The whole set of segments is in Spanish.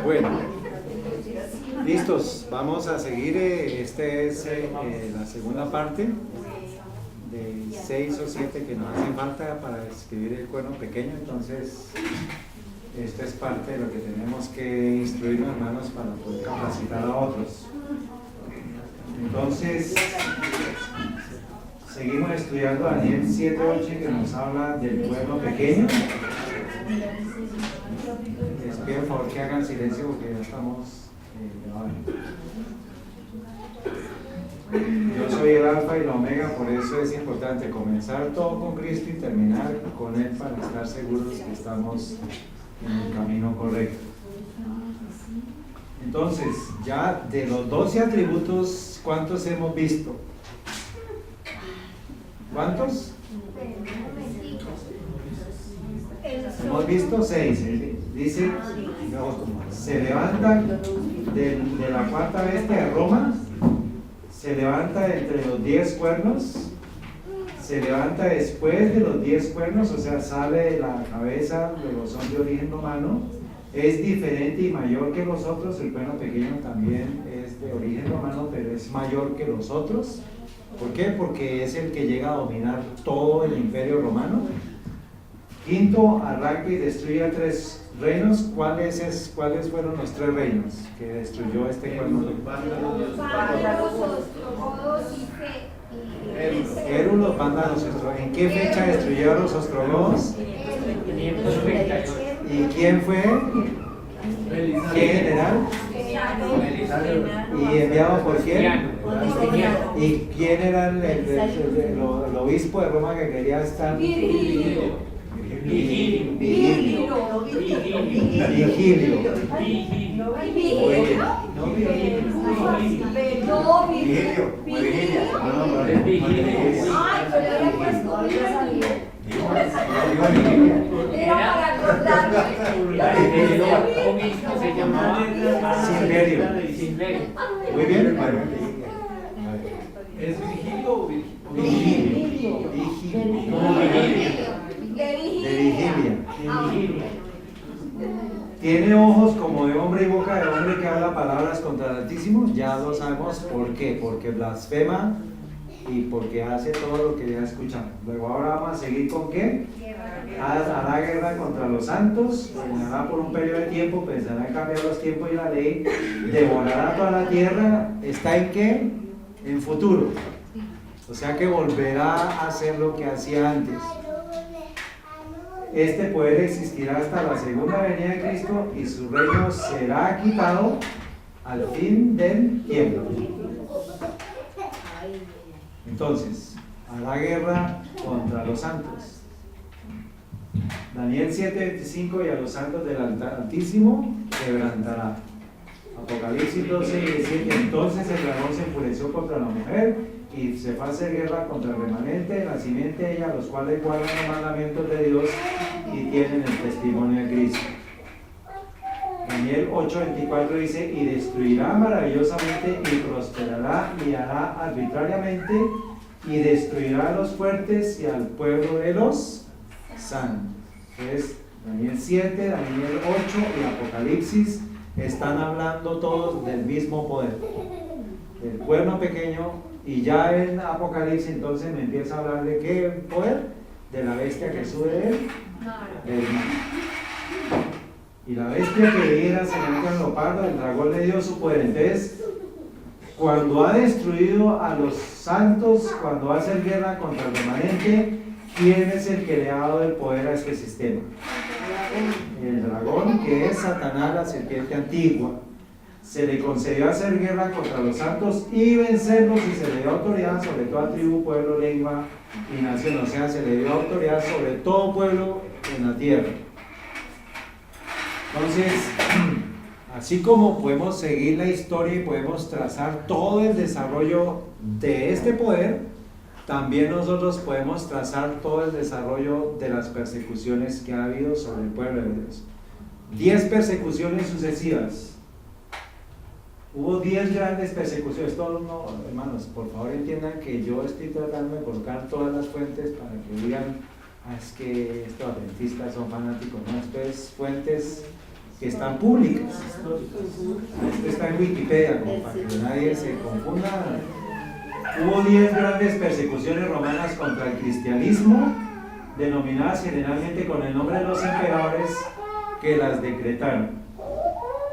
Bueno, listos, vamos a seguir. Esta es la segunda parte de 6 o 7 que nos hacen falta para escribir el cuerno pequeño. Entonces, esta es parte de lo que tenemos que instruir, hermanos, para poder capacitar a otros. Entonces, seguimos estudiando Daniel 7:8, que nos habla del pueblo pequeño. Les pido por favor que hagan silencio porque ya estamos grabando. Yo soy el alfa y la omega, por eso es importante comenzar todo con Cristo y terminar con Él para estar seguros que estamos en el camino correcto. Entonces, ya de los 12 atributos, ¿cuántos hemos visto? ¿Cuántos? Hemos visto 6. Dice, se levanta de la cuarta bestia de Roma, se levanta entre los 10 cuernos, se levanta después de los 10 cuernos, o sea, sale de la cabeza, luego son de origen romano, es diferente y mayor que los otros. El cuerno pequeño también es de origen romano, pero es mayor que los otros. ¿Por qué? Porque es el que llega a dominar todo el imperio romano. Quinto, arranca y destruye a 3 reinos. ¿Cuáles fueron los 3 reinos que destruyó este cuerno? Eru, los vándalos, ¿en qué fecha destruyó a los ostrogodos? ¿Y quién fue? ¿Qué general? ¿Y enviado por quién? ¿Y quién era el obispo de Roma que quería estar? Vigilio. Muy bien. ¿Es Vigilio o Vigilio. De vigilia. Tiene ojos como de hombre y boca de hombre que habla palabras contra el Altísimo. Ya lo sabemos por qué. Porque blasfema y porque hace todo lo que ya escuchamos. Luego ahora vamos a seguir con qué. Hará guerra contra los santos, reinará por un periodo de tiempo, pensará en cambiar los tiempos y la ley, devorará toda la tierra. ¿Está en qué? En futuro. O sea que volverá a hacer lo que hacía antes. Este poder existirá hasta la segunda venida de Cristo y su reino será quitado al fin del tiempo. Entonces, hará guerra contra los santos. Daniel 7:25, y a los santos del Altísimo quebrantará. Apocalipsis 12:17, entonces el dragón se enfureció contra la mujer y se fue a hacer guerra contra el remanente de la simiente de ella, los cuales guardan los mandamientos de Dios y tienen el testimonio de Cristo. Daniel 8:24 dice, y destruirá maravillosamente y prosperará y hará arbitrariamente y destruirá a los fuertes y al pueblo de los sanos. Entonces, Daniel 7, Daniel 8 y Apocalipsis están hablando todos del mismo poder, del cuerno pequeño. Y ya en Apocalipsis entonces me empieza a hablar de qué poder, de la bestia que sube de él, del mar. Y la bestia que era semejante al leopardo, el dragón le dio su poder. Entonces, cuando ha destruido a los santos, cuando va a hacer guerra contra el remanente, ¿quién es el que le ha dado el poder a este sistema? El dragón, que es Satanás, la serpiente antigua. Se le concedió hacer guerra contra los santos y vencerlos, y se le dio autoridad sobre toda tribu, pueblo, lengua y nación. O sea, se le dio autoridad sobre todo pueblo en la tierra. Entonces, así como podemos seguir la historia y podemos trazar todo el desarrollo de este poder, también nosotros podemos trazar todo el desarrollo de las persecuciones que ha habido sobre el pueblo de Dios. 10 persecuciones sucesivas. Hubo 10 grandes persecuciones. Todos no, hermanos, por favor entiendan que yo estoy tratando de colocar todas las fuentes para que digan, es que estos adventistas son fanáticos. No, esto es fuentes que están públicas. Esto está en Wikipedia, como para que nadie se confunda. Hubo 10 grandes persecuciones romanas contra el cristianismo, denominadas generalmente con el nombre de los emperadores que las decretaron: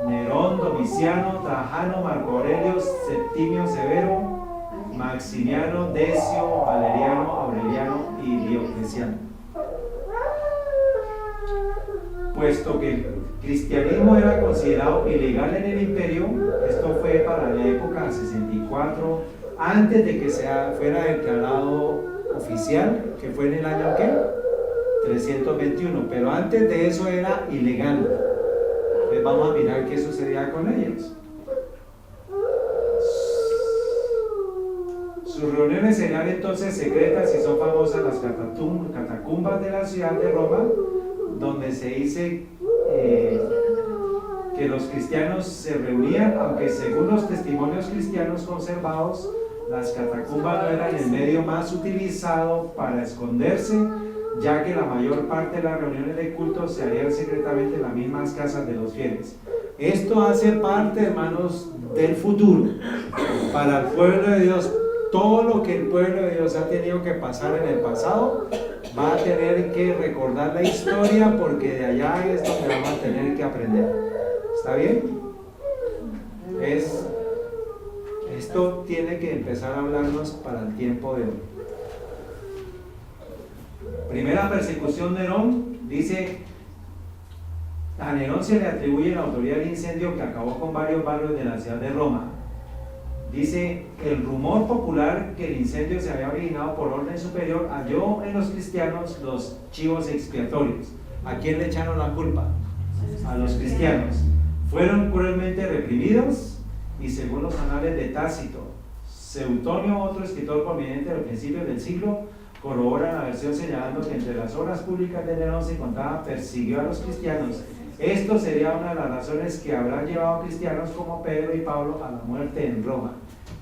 Nerón, Domiciano, Trajano, Marco Aurelio, Septimio Severo, Maximiano, Decio, Valeriano, Aureliano y Diocleciano. Puesto que el cristianismo era considerado ilegal en el imperio, esto fue para la época 64, antes de que fuera declarado oficial, que fue en el año ¿qué? 321, pero antes de eso era ilegal. Entonces vamos a mirar qué sucedía con ellos. Sus reuniones eran entonces secretas y son famosas las catacumbas de la ciudad de Roma, donde se dice que los cristianos se reunían, aunque según los testimonios cristianos conservados, las catacumbas no eran el medio más utilizado para esconderse, ya que la mayor parte de las reuniones de culto se harían secretamente en las mismas casas de los fieles. Esto hace parte, hermanos, del futuro para el pueblo de Dios. Todo lo que el pueblo de Dios ha tenido que pasar en el pasado, va a tener que recordar la historia, porque de allá es donde vamos a tener que aprender. ¿Está bien? Esto tiene que empezar a hablarnos para el tiempo de hoy. Primera persecución, Nerón. Dice, a Nerón se le atribuye la autoría del incendio que acabó con varios barrios de la ciudad de Roma. Dice, el rumor popular que el incendio se había originado por orden superior halló en los cristianos los chivos expiatorios. ¿A quién le echaron la culpa? A los cristianos. Fueron cruelmente reprimidos, y según los anales de Tácito, Seutonio, otro escritor prominente de los principios del siglo, corrobora la versión señalando que entre las obras públicas de Nerón se contaba persiguió a los cristianos. Esto sería una de las razones que habrán llevado a cristianos como Pedro y Pablo a la muerte en Roma.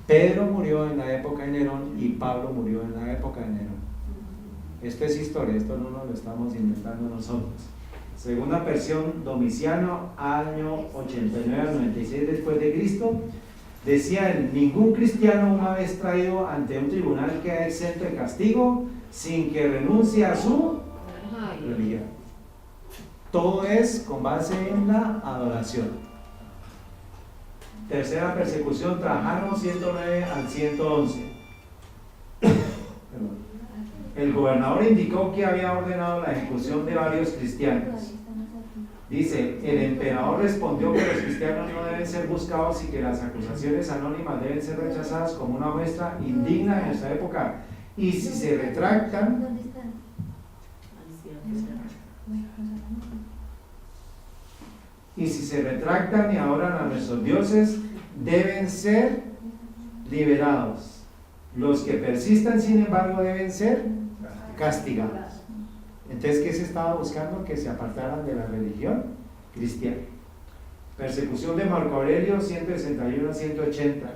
Pedro murió en la época de Nerón y Pablo murió en la época de Nerón. Esto es historia, esto no nos lo estamos inventando nosotros. Segunda versión, Domiciano, año 89 al 96 después de Cristo, decía él: ningún cristiano una vez traído ante un tribunal queda exento de castigo sin que renuncie a su religión. Todo es con base en la adoración. Tercera persecución, Trajano, 109 al 111. El gobernador indicó que había ordenado la ejecución de varios cristianos. Dice, el emperador respondió que los cristianos no deben ser buscados y que las acusaciones anónimas deben ser rechazadas como una muestra indigna en nuestra época. Y si se retractan, y adoran a nuestros dioses, deben ser liberados. Los que persistan, sin embargo, deben ser castigados. Entonces, ¿qué se estaba buscando? Que se apartaran de la religión cristiana. Persecución de Marco Aurelio, 161 a 180.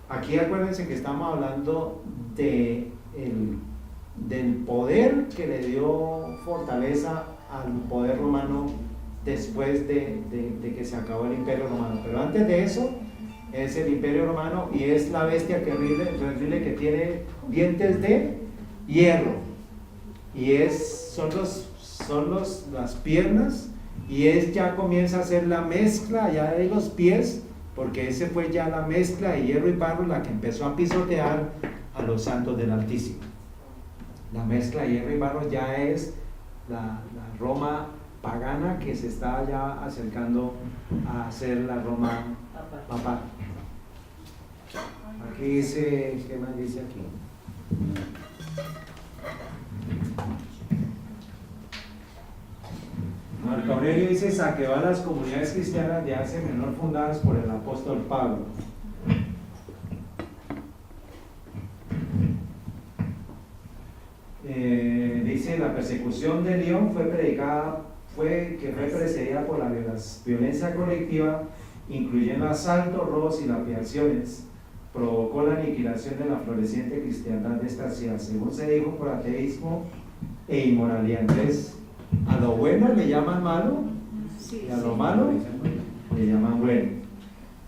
Aquí acuérdense que estamos hablando del poder que le dio fortaleza al poder romano después de que se acabó el Imperio Romano. Pero antes de eso es el Imperio Romano, y es la bestia terrible que tiene dientes de hierro, y son las piernas, y ya comienza a ser la mezcla ya de los pies, porque ese fue ya la mezcla de hierro y barro la que empezó a pisotear a los santos del Altísimo. La mezcla de hierro y barro ya es la Roma pagana que se está ya acercando a ser la Roma papal. Aquí dice, ¿qué más dice aquí? Marco Aurelio dice, saqueó a las comunidades cristianas de Asia Menor fundadas por el apóstol Pablo. Dice, la persecución de León fue precedida por la violencia colectiva, incluyendo asaltos, robos y lapidaciones. Provocó la aniquilación de la floreciente cristiandad de esta ciudad, según se dijo, por ateísmo e inmoralidad. Entonces, ¿a lo bueno le llaman malo? y a lo malo le llaman bueno.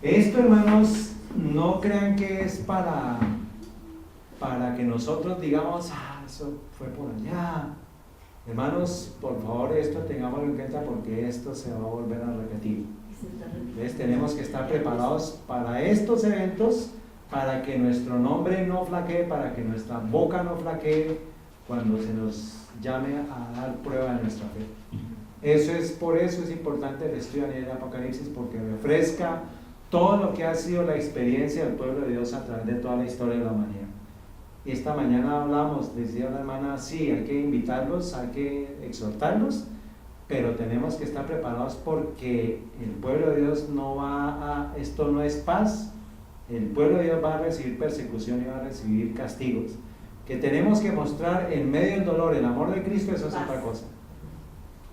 Esto, hermanos, no crean que es para que nosotros digamos, eso fue por allá. Hermanos, por favor, esto tengámoslo en cuenta porque esto se va a volver a repetir. Entonces tenemos que estar preparados para estos eventos, para que nuestro nombre no flaquee, para que nuestra boca no flaquee cuando se nos llame a dar prueba de nuestra fe. Por eso es importante el estudio del Apocalipsis, porque refresca todo lo que ha sido la experiencia del pueblo de Dios a través de toda la historia de la humanidad. Y esta mañana hablamos, decía la hermana, sí, hay que invitarlos, hay que exhortarlos, pero tenemos que estar preparados porque el pueblo de Dios esto no es paz, el pueblo de Dios va a recibir persecución y va a recibir castigos, que tenemos que mostrar en medio del dolor el amor de Cristo. Eso es otra cosa.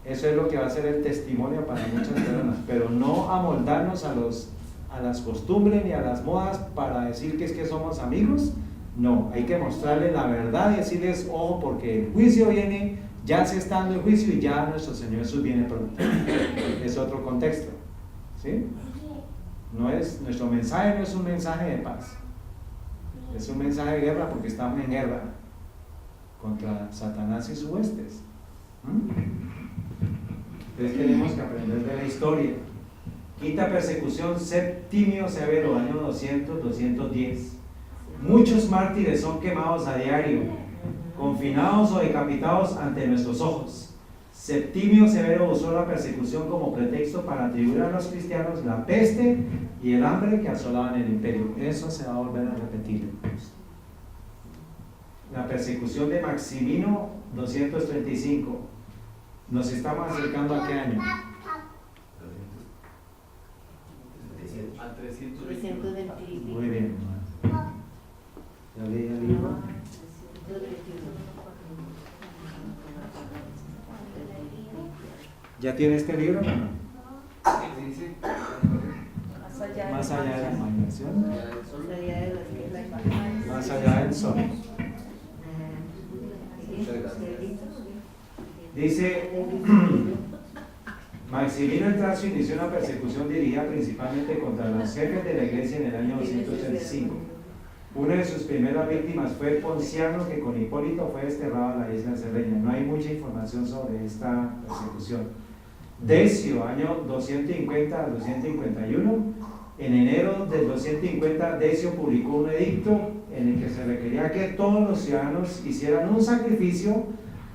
Eso es lo que va a ser el testimonio para muchas personas, pero no amoldarnos a las costumbres ni a las modas para decir que es que somos amigos. No, hay que mostrarles la verdad y decirles, porque el juicio viene, ya se está dando el juicio y ya nuestro Señor Jesús viene pronto. Es otro contexto, ¿sí? Nuestro mensaje no es un mensaje de paz, es un mensaje de guerra, porque estamos en guerra contra Satanás y sus huestes. Entonces tenemos que aprender de la historia. Quinta persecución, Septimio Severo, año 200-210. Muchos mártires son quemados a diario, confinados o decapitados ante nuestros ojos. Septimio Severo usó la persecución como pretexto para atribuir a los cristianos la peste y el hambre que asolaban el imperio. Eso se va a volver a repetir. La persecución de Maximino, 235. Nos estamos acercando ¿a qué año? Al 321. Muy bien. ¿Ya leí el libro? ¿Ya tiene este libro? Más allá de la imaginación, más allá del sol. Dice, Maximino el Tracio inició una persecución dirigida principalmente contra los jefes de la iglesia en el año 285. Una de sus primeras víctimas fue Ponciano, que con Hipólito fue desterrado a la isla de Cerdeña. No hay mucha información sobre esta persecución. Decio, año 250 al 251. En enero del 250, Decio publicó un edicto en el que se requería que todos los ciudadanos hicieran un sacrificio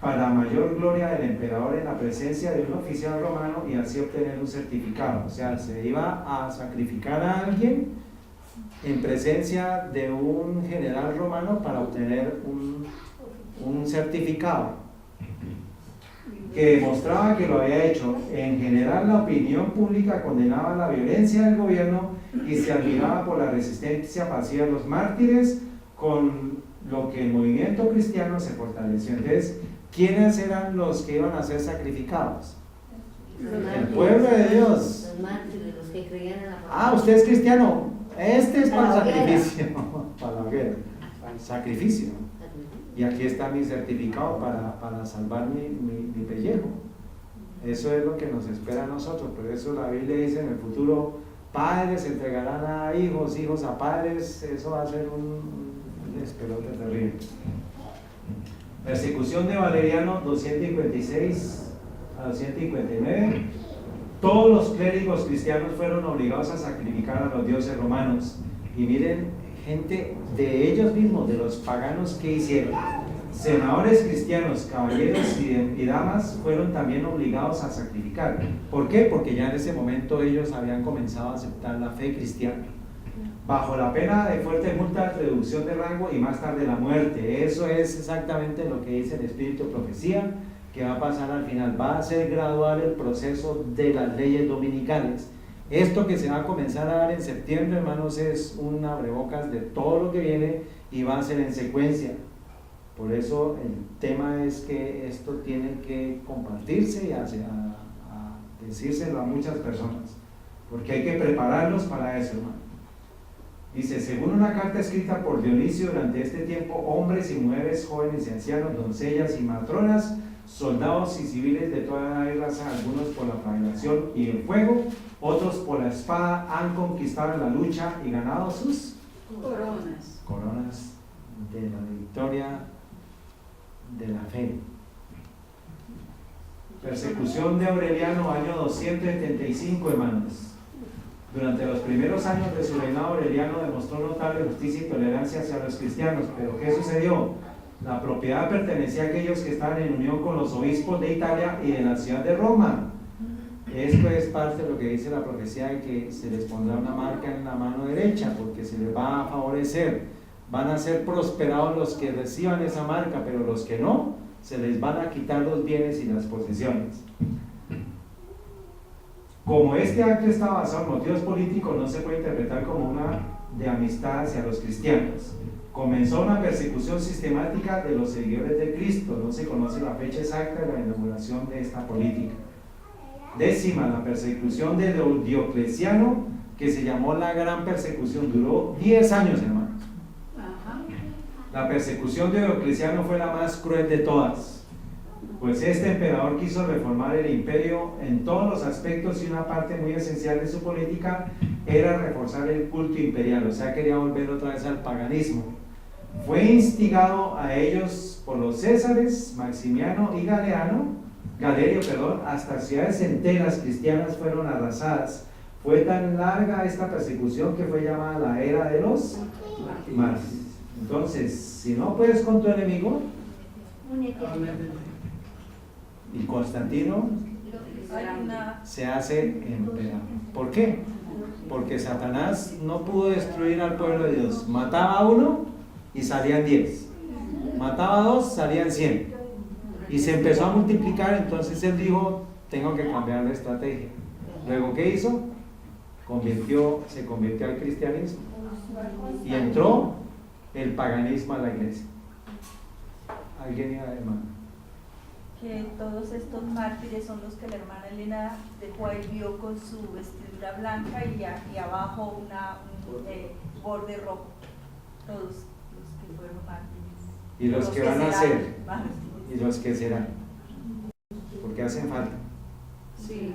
para mayor gloria del emperador en la presencia de un oficial romano y así obtener un certificado. O sea, se iba a sacrificar a alguien en presencia de un general romano para obtener un certificado que demostraba que lo había hecho. En general, la opinión pública condenaba la violencia del gobierno y se admiraba por la resistencia pasiva de los mártires, con lo que el movimiento cristiano se fortaleció. Entonces, ¿quiénes eran los que iban a ser sacrificados? El pueblo de Dios. Los mártires, los que creían en la Usted es cristiano. Este es para el sacrificio. Para la hoguera. Para el sacrificio. Y aquí está mi certificado para salvar mi pellejo. Eso es lo que nos espera a nosotros. Por eso la Biblia dice: en el futuro, padres entregarán a hijos, hijos a padres. Eso va a ser un despelote terrible. Persecución de Valeriano, 256 a 259. Todos los clérigos cristianos fueron obligados a sacrificar a los dioses romanos. Y miren, gente de ellos mismos, de los paganos, ¿qué hicieron? Senadores cristianos, caballeros y damas fueron también obligados a sacrificar. ¿Por qué? Porque ya en ese momento ellos habían comenzado a aceptar la fe cristiana, bajo la pena de fuerte multa, reducción de rango y más tarde la muerte. Eso es exactamente lo que dice el Espíritu de Profecía, que va a pasar al final. Va a ser gradual el proceso de las leyes dominicales. Esto que se va a comenzar a dar en septiembre, hermanos, es un abrebocas de todo lo que viene y va a ser en secuencia. Por eso el tema es que esto tiene que compartirse y a decírselo a muchas personas, porque hay que prepararlos para eso, hermano. Dice: según una carta escrita por Dionisio, durante este tiempo hombres y mujeres, jóvenes y ancianos, doncellas y matronas soldados y civiles de toda la raza, algunos por la flagelación y el fuego, otros por la espada, han conquistado la lucha y ganado sus coronas de la victoria de la fe. Persecución de Aureliano, año 275, hermanos. Durante los primeros años de su reinado, Aureliano demostró notable justicia y tolerancia hacia los cristianos. Pero ¿qué sucedió? La propiedad pertenecía a aquellos que estaban en unión con los obispos de Italia y de la ciudad de Roma. Esto es parte de lo que dice la profecía de que se les pondrá una marca en la mano derecha, porque se les va a favorecer. Van a ser prosperados los que reciban esa marca, pero los que no, se les van a quitar los bienes y las posesiones. Como este acto está basado en motivos políticos, no se puede interpretar como una de amistad hacia los cristianos. Comenzó una persecución sistemática de los seguidores de Cristo. No se conoce la fecha exacta de la inauguración de esta política. Décima, la persecución de Diocleciano, que se llamó la Gran Persecución, duró 10 años, hermanos. La persecución de Diocleciano fue la más cruel de todas, pues este emperador quiso reformar el imperio en todos los aspectos y una parte muy esencial de su política era reforzar el culto imperial, o sea, quería volver otra vez al paganismo. Fue instigado a ellos por los césares, Maximiano y Galerio, hasta ciudades enteras cristianas fueron arrasadas. Fue tan larga esta persecución que fue llamada la era de los mártires. Entonces, si no puedes con tu enemigo, y Constantino se hace emperador. ¿Por qué? Porque Satanás no pudo destruir al pueblo de Dios. Mataba a uno y salían 10. Mataba a 2, salían 100. Y se empezó a multiplicar, entonces él dijo, tengo que cambiar la estrategia. Luego, ¿qué hizo? Se convirtió al cristianismo. Y entró el paganismo a la iglesia. ¿Alguien iba a decir, hermano? Que todos estos mártires son los que la hermana Elena dejó ahí, vio con su vestidura blanca y abajo un borde rojo. Todos los que fueron mártires. Y los que van a ser. Y los que serán. Porque hacen falta. Sí.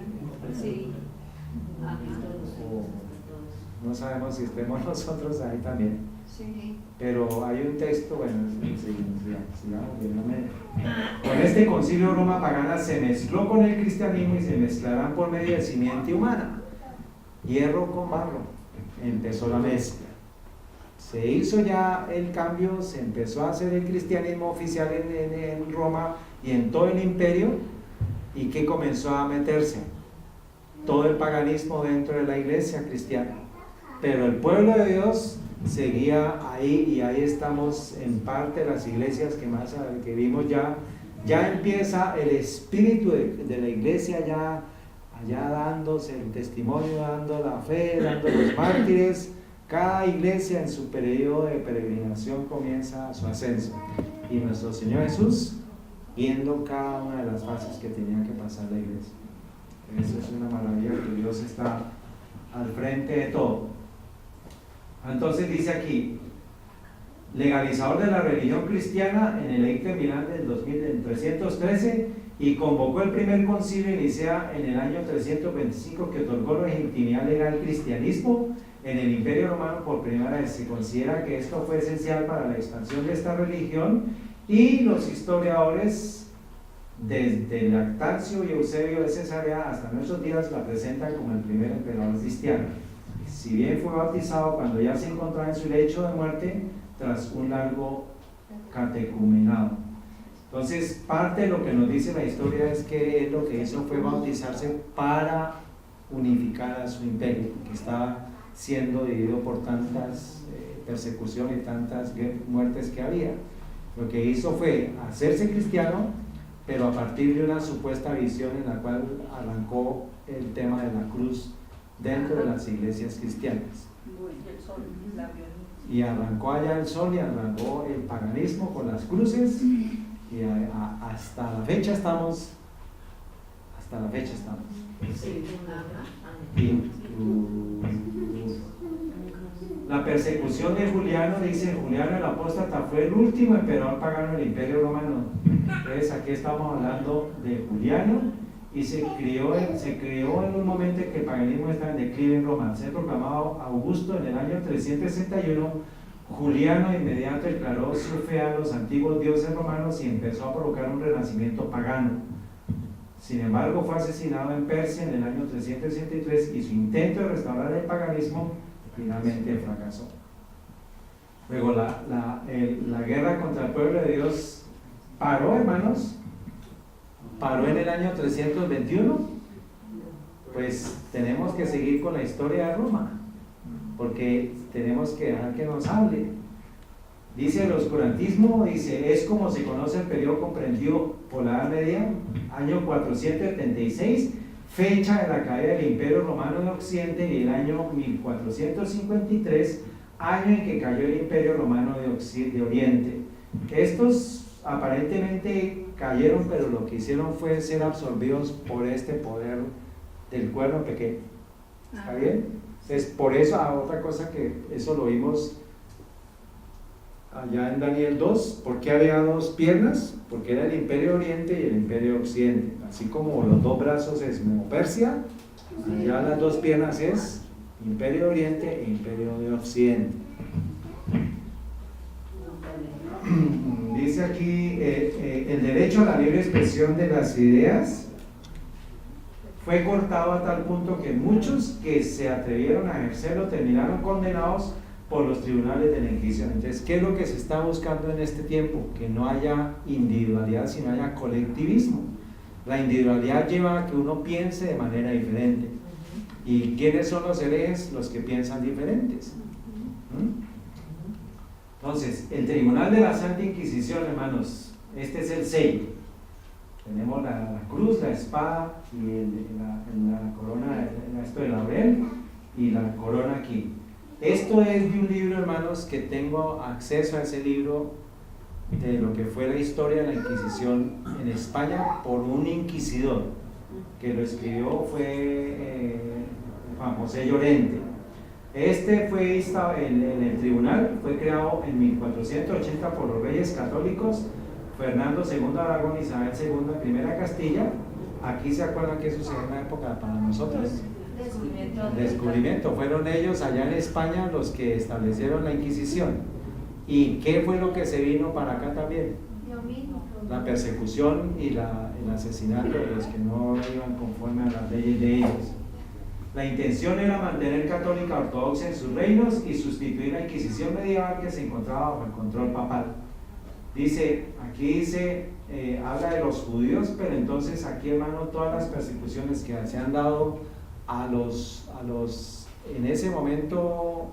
No sabemos si estemos nosotros ahí también. Sí. Pero hay un texto, bueno, sigamos. Con este concilio Roma pagana se mezcló con el cristianismo y se mezclarán por medio de simiente humana. Hierro con barro. Empezó la mezcla. Se hizo ya el cambio, se empezó a hacer el cristianismo oficial en Roma y en todo el imperio. ¿Y qué comenzó a meterse? Todo el paganismo dentro de la iglesia cristiana. Pero el pueblo de Dios seguía ahí, y ahí estamos en parte de las iglesias que vimos ya empieza el espíritu de la iglesia ya dándose el testimonio, dando la fe, dando los mártires. Cada iglesia en su periodo de peregrinación comienza su ascenso, y nuestro Señor Jesús viendo cada una de las fases que tenía que pasar la iglesia. Eso es una maravilla, que Dios está al frente de todo. Entonces dice aquí, legalizador de la religión cristiana en el edicto de Milán del 313, y convocó el primer concilio de Nicea en el año 325 que otorgó legitimidad legal al cristianismo en el Imperio Romano por primera vez. Se considera que esto fue esencial para la expansión de esta religión, y los historiadores desde Lactancio y Eusebio de Cesarea hasta nuestros días la presentan como el primer emperador cristiano. Si bien fue bautizado cuando ya se encontraba en su lecho de muerte tras un largo catecumenado. Entonces, parte de lo que nos dice la historia es que él lo que hizo fue bautizarse para unificar a su imperio, que estaba siendo dividido por tantas persecuciones y tantas muertes que había. Lo que hizo fue hacerse cristiano, pero a partir de una supuesta visión en la cual arrancó el tema de la cruz dentro de las iglesias cristianas. Y arrancó allá el sol y arrancó el paganismo con las cruces, y hasta la fecha estamos. La persecución de Juliano, dice Juliano el apóstata, fue el último emperador pagano del Imperio Romano. Entonces aquí estamos hablando de Juliano, y se crió en un momento en que el paganismo estaba en declive en Roma. Al ser proclamado Augusto en el año 361, Juliano de inmediato declaró su fe a los antiguos dioses romanos y empezó a provocar un renacimiento pagano. Sin embargo, fue asesinado en Persia en el año 363 y su intento de restaurar el paganismo finalmente fracasó. Luego la guerra contra el pueblo de Dios paró, hermanos, paró en el año 321. Pues tenemos que seguir con la historia de Roma, porque tenemos que dejar que nos hable. Dice el oscurantismo, dice, es como se conoce el periodo comprendido por la Edad Media, año 476, fecha de la caída del Imperio Romano de Occidente, y el año 1453, año en que cayó el Imperio Romano de Oriente. Estos aparentemente cayeron, pero lo que hicieron fue ser absorbidos por este poder del cuerno pequeño. ¿Está bien? Es por eso, otra cosa que eso lo vimos allá en Daniel 2, ¿por qué había dos piernas? Porque era el Imperio Oriente y el Imperio Occidente, así como los dos brazos es Persia, allá las dos piernas es Imperio Oriente e Imperio de Occidente. Dice aquí, el derecho a la libre expresión de las ideas fue cortado a tal punto que muchos que se atrevieron a ejercerlo terminaron condenados por los tribunales de la Inquisición. Entonces, ¿qué es lo que se está buscando en este tiempo? Que no haya individualidad, sino haya colectivismo. La individualidad lleva a que uno piense de manera diferente. ¿Y quiénes son los herejes? Los que piensan diferentes. Entonces, el Tribunal de la Santa Inquisición, hermanos, este es el sello. Tenemos la cruz, la espada y la corona, esto de laurel y la corona aquí. Esto es de un libro, hermanos, que tengo acceso a ese libro de lo que fue la historia de la Inquisición en España por un inquisidor que lo escribió, fue Juan José Llorente. Este fue instado en el tribunal, fue creado en 1480 por los reyes católicos Fernando II de Aragón y Isabel II, primera Castilla. Aquí se acuerdan que sucedió en la época para nosotros. Descubrimiento. Fueron ellos allá en España los que establecieron la Inquisición. ¿Y qué fue lo que se vino para acá también? La persecución y el asesinato de los que no iban conforme a las leyes de ellos. La intención era mantener católica ortodoxa en sus reinos y sustituir la Inquisición medieval que se encontraba bajo el control papal. Aquí dice, habla de los judíos, pero entonces aquí, hermano, todas las persecuciones que se han dado en ese momento,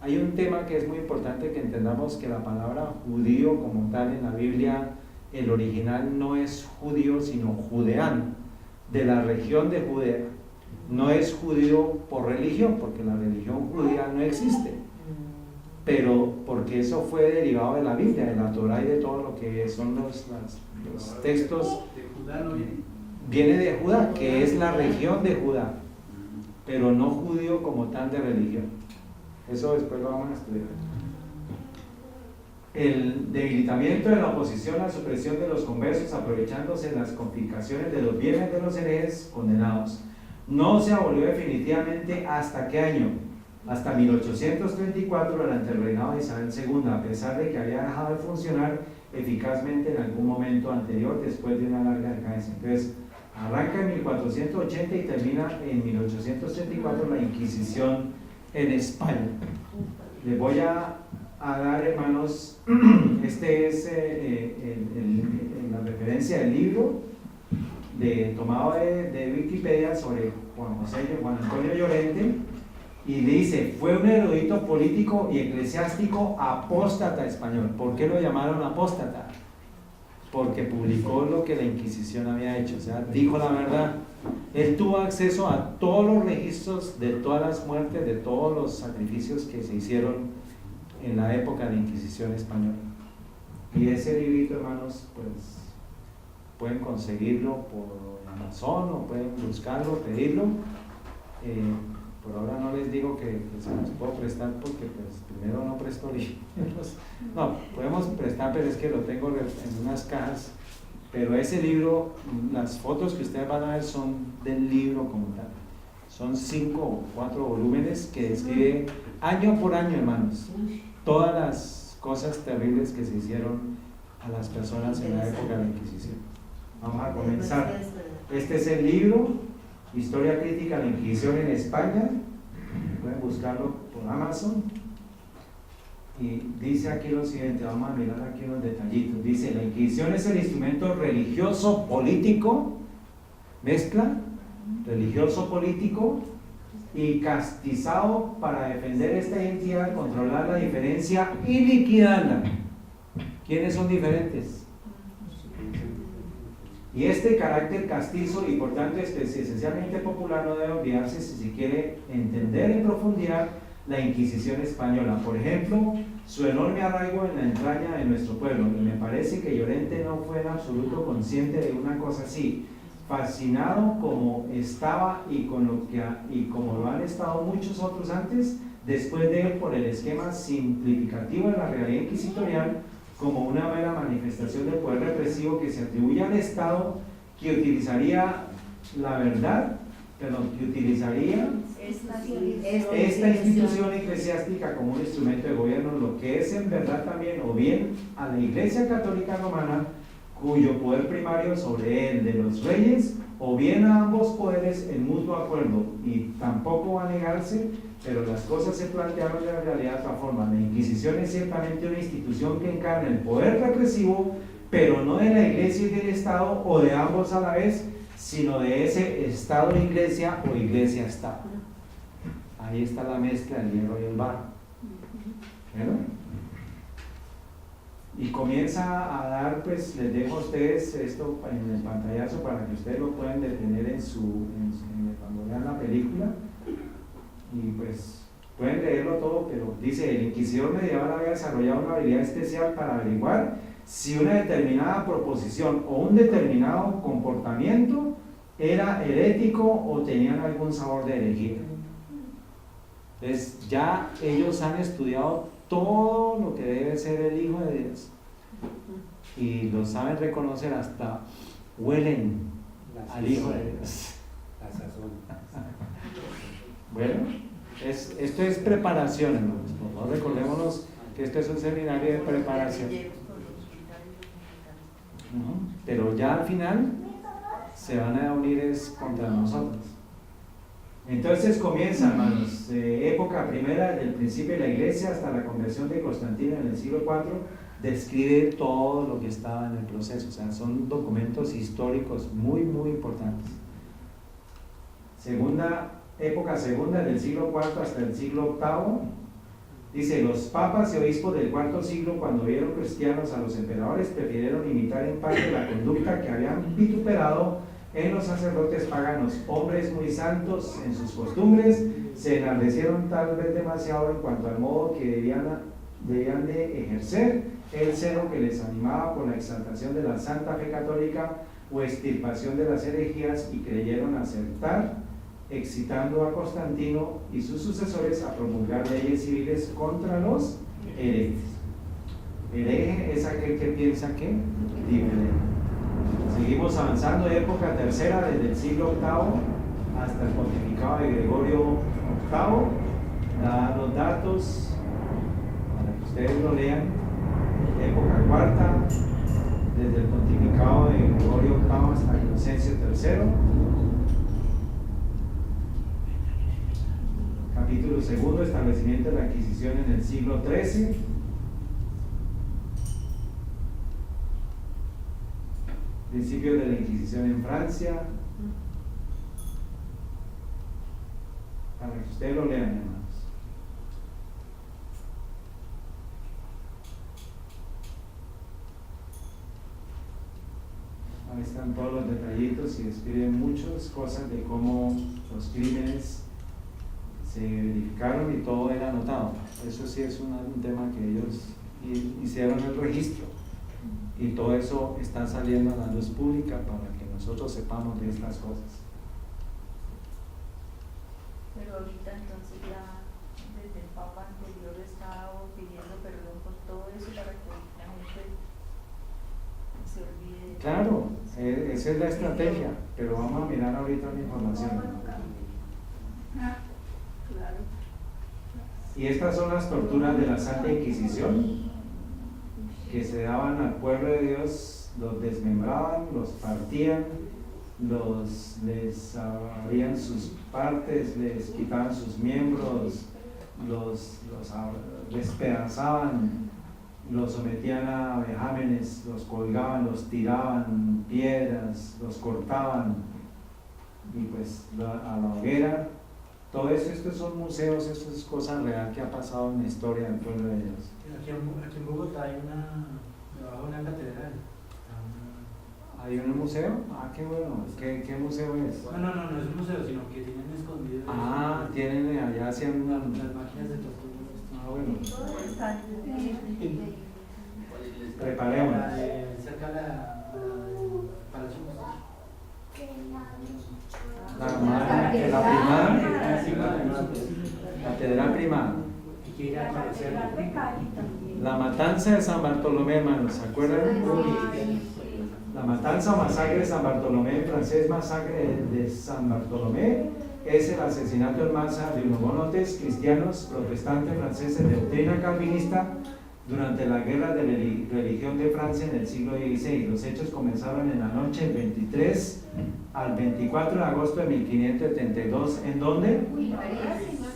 hay un tema que es muy importante que entendamos, que la palabra judío como tal en la Biblia, el original no es judío, sino judeano, de la región de Judea. No es judío por religión, porque la religión judía no existe, pero porque eso fue derivado de la Biblia, de la Torá y de todo lo que son los textos. ¿De Judá no viene? Viene de Judá, que es la región de Judá, pero no judío como tal de religión. Eso después lo vamos a estudiar. El debilitamiento de la oposición a la supresión de los conversos, aprovechándose las confiscaciones de los bienes de los herejes condenados. No se abolió definitivamente ¿hasta qué año? Hasta 1834, durante el reinado de Isabel II, a pesar de que había dejado de funcionar eficazmente en algún momento anterior, después de una larga decadencia. Entonces, arranca en 1480 y termina en 1834 la Inquisición en España. Les voy a dar, hermanos, este es la referencia del libro tomado de Wikipedia sobre Juan Antonio Llorente, y dice, fue un erudito político y eclesiástico apóstata español. ¿Por qué lo llamaron apóstata? Porque publicó lo que la Inquisición había hecho, o sea, dijo la verdad. Él tuvo acceso a todos los registros de todas las muertes, de todos los sacrificios que se hicieron en la época de la Inquisición española. Y ese librito, hermanos, pues pueden conseguirlo por Amazon o pueden buscarlo, pedirlo. por ahora no les digo que se los puedo prestar porque pues primero no presto libros. No, podemos prestar, pero es que lo tengo en unas cajas. Pero ese libro, las fotos que ustedes van a ver son del libro como tal. Son 5 o 4 volúmenes que describe año por año, hermanos, todas las cosas terribles que se hicieron a las personas en la época de la Inquisición. Vamos a comenzar. Este es el libro, Historia Crítica de la Inquisición en España. Pueden buscarlo por Amazon. Y dice aquí lo siguiente, vamos a mirar aquí unos detallitos. Dice, la Inquisición es el instrumento religioso político, mezcla, religioso político y castizado para defender esta identidad, controlar la diferencia y liquidarla. ¿Quiénes son diferentes? Y este carácter castizo y por tanto esencialmente popular no debe olvidarse si se quiere entender en profundidad la Inquisición española. Por ejemplo, su enorme arraigo en la entraña de nuestro pueblo. Y me parece que Llorente no fue en absoluto consciente de una cosa así. Fascinado como estaba y como lo han estado muchos otros antes, después de él, por el esquema simplificativo de la realidad inquisitorial, como una mera manifestación del poder represivo que se atribuye al Estado, que utilizaría la verdad, que utilizaría esta institución eclesiástica como un instrumento de gobierno, lo que es en verdad también, o bien a la Iglesia Católica Romana, cuyo poder primario sobre él de los reyes, o bien a ambos poderes en mutuo acuerdo. Y tampoco va a negarse, pero las cosas se plantearon en la realidad de otra forma. La Inquisición es ciertamente una institución que encarna el poder represivo, pero no de la Iglesia y del Estado, o de ambos a la vez, sino de ese Estado-Iglesia o Iglesia-Estado. Ahí está la mezcla del hierro y el barro. ¿Verdad? Y comienza a dar, pues les dejo a ustedes esto en el pantallazo para que ustedes lo puedan detener cuando vean la película. Y pues pueden leerlo todo, pero dice: el inquisidor medieval había desarrollado una habilidad especial para averiguar si una determinada proposición o un determinado comportamiento era herético o tenían algún sabor de herejía. Entonces ya ellos han estudiado todo lo que debe ser el Hijo de Dios y lo saben reconocer, hasta huelen al Hijo de Dios. La sazón. Bueno, esto es preparación, hermanos. Por favor, recordémonos que esto es un seminario de preparación. Pero ya al final se van a unir contra nosotros. Entonces comienza, hermanos, época primera, del principio de la iglesia hasta la conversión de Constantino en el siglo IV, describe todo lo que estaba en el proceso. O sea, son documentos históricos muy, muy importantes. Época segunda, del siglo IV hasta el siglo VIII. Dice: los papas y obispos del IV siglo, cuando vieron cristianos a los emperadores, prefirieron imitar en parte la conducta que habían vituperado en los sacerdotes paganos. Hombres muy santos en sus costumbres, se enardecieron tal vez demasiado en cuanto al modo que debían de ejercer el celo que les animaba por la exaltación de la santa fe católica o extirpación de las herejías, y creyeron acertar, excitando a Constantino y sus sucesores a promulgar leyes civiles contra los herejes. Hereje es aquel que piensa que diferente. Seguimos avanzando, época tercera, desde el siglo VIII hasta el pontificado de Gregorio VIII. Da los datos para que ustedes lo lean. Época cuarta, desde el pontificado de Gregorio VIII hasta Inocencio III. Capítulo segundo, establecimiento de la Inquisición en el siglo XIII. Principios de la Inquisición en Francia. Para que ustedes lo lean, hermanos. Ahí están todos los detallitos y describen muchas cosas de cómo los crímenes se verificaron y todo era anotado. Eso sí es un tema que ellos hicieron el registro. Y todo eso está saliendo a la luz pública para que nosotros sepamos de estas cosas. Pero ahorita entonces ya desde el Papa anterior estaba pidiendo perdón por todo eso para que la gente se olvide. Claro, esa es la estrategia, pero vamos a mirar ahorita la información. Claro. Y estas son las torturas de la Santa Inquisición, que se daban al pueblo de Dios, los desmembraban, los partían, les abrían sus partes, les quitaban sus miembros, los despedazaban, los sometían a vejámenes, los colgaban, los tiraban piedras, los cortaban y pues a la hoguera. Todo eso, estos son museos, esto es cosa real que ha pasado en la historia del pueblo de Dios. Aquí en Bogotá hay debajo de una catedral. ¿Hay un museo? Ah, qué bueno. ¿Qué museo es? No es un museo, sino que tienen escondido. Ah, tienen allá hacían las máquinas de tortura. Ah, bueno. Preparemos. Preparémonos. Cerca de la Palacio. La primada, Catedral Primada. Hay que ir a conocerla. La matanza de San Bartolomé, hermanos, ¿se acuerdan? La matanza o masacre de San Bartolomé, en francés masacre de San Bartolomé, es el asesinato en masa de hugonotes cristianos protestantes franceses de doctrina calvinista durante la guerra de religión de Francia en el siglo XVI. Los hechos comenzaron en la noche del 23 al 24 de agosto de 1572, ¿en dónde?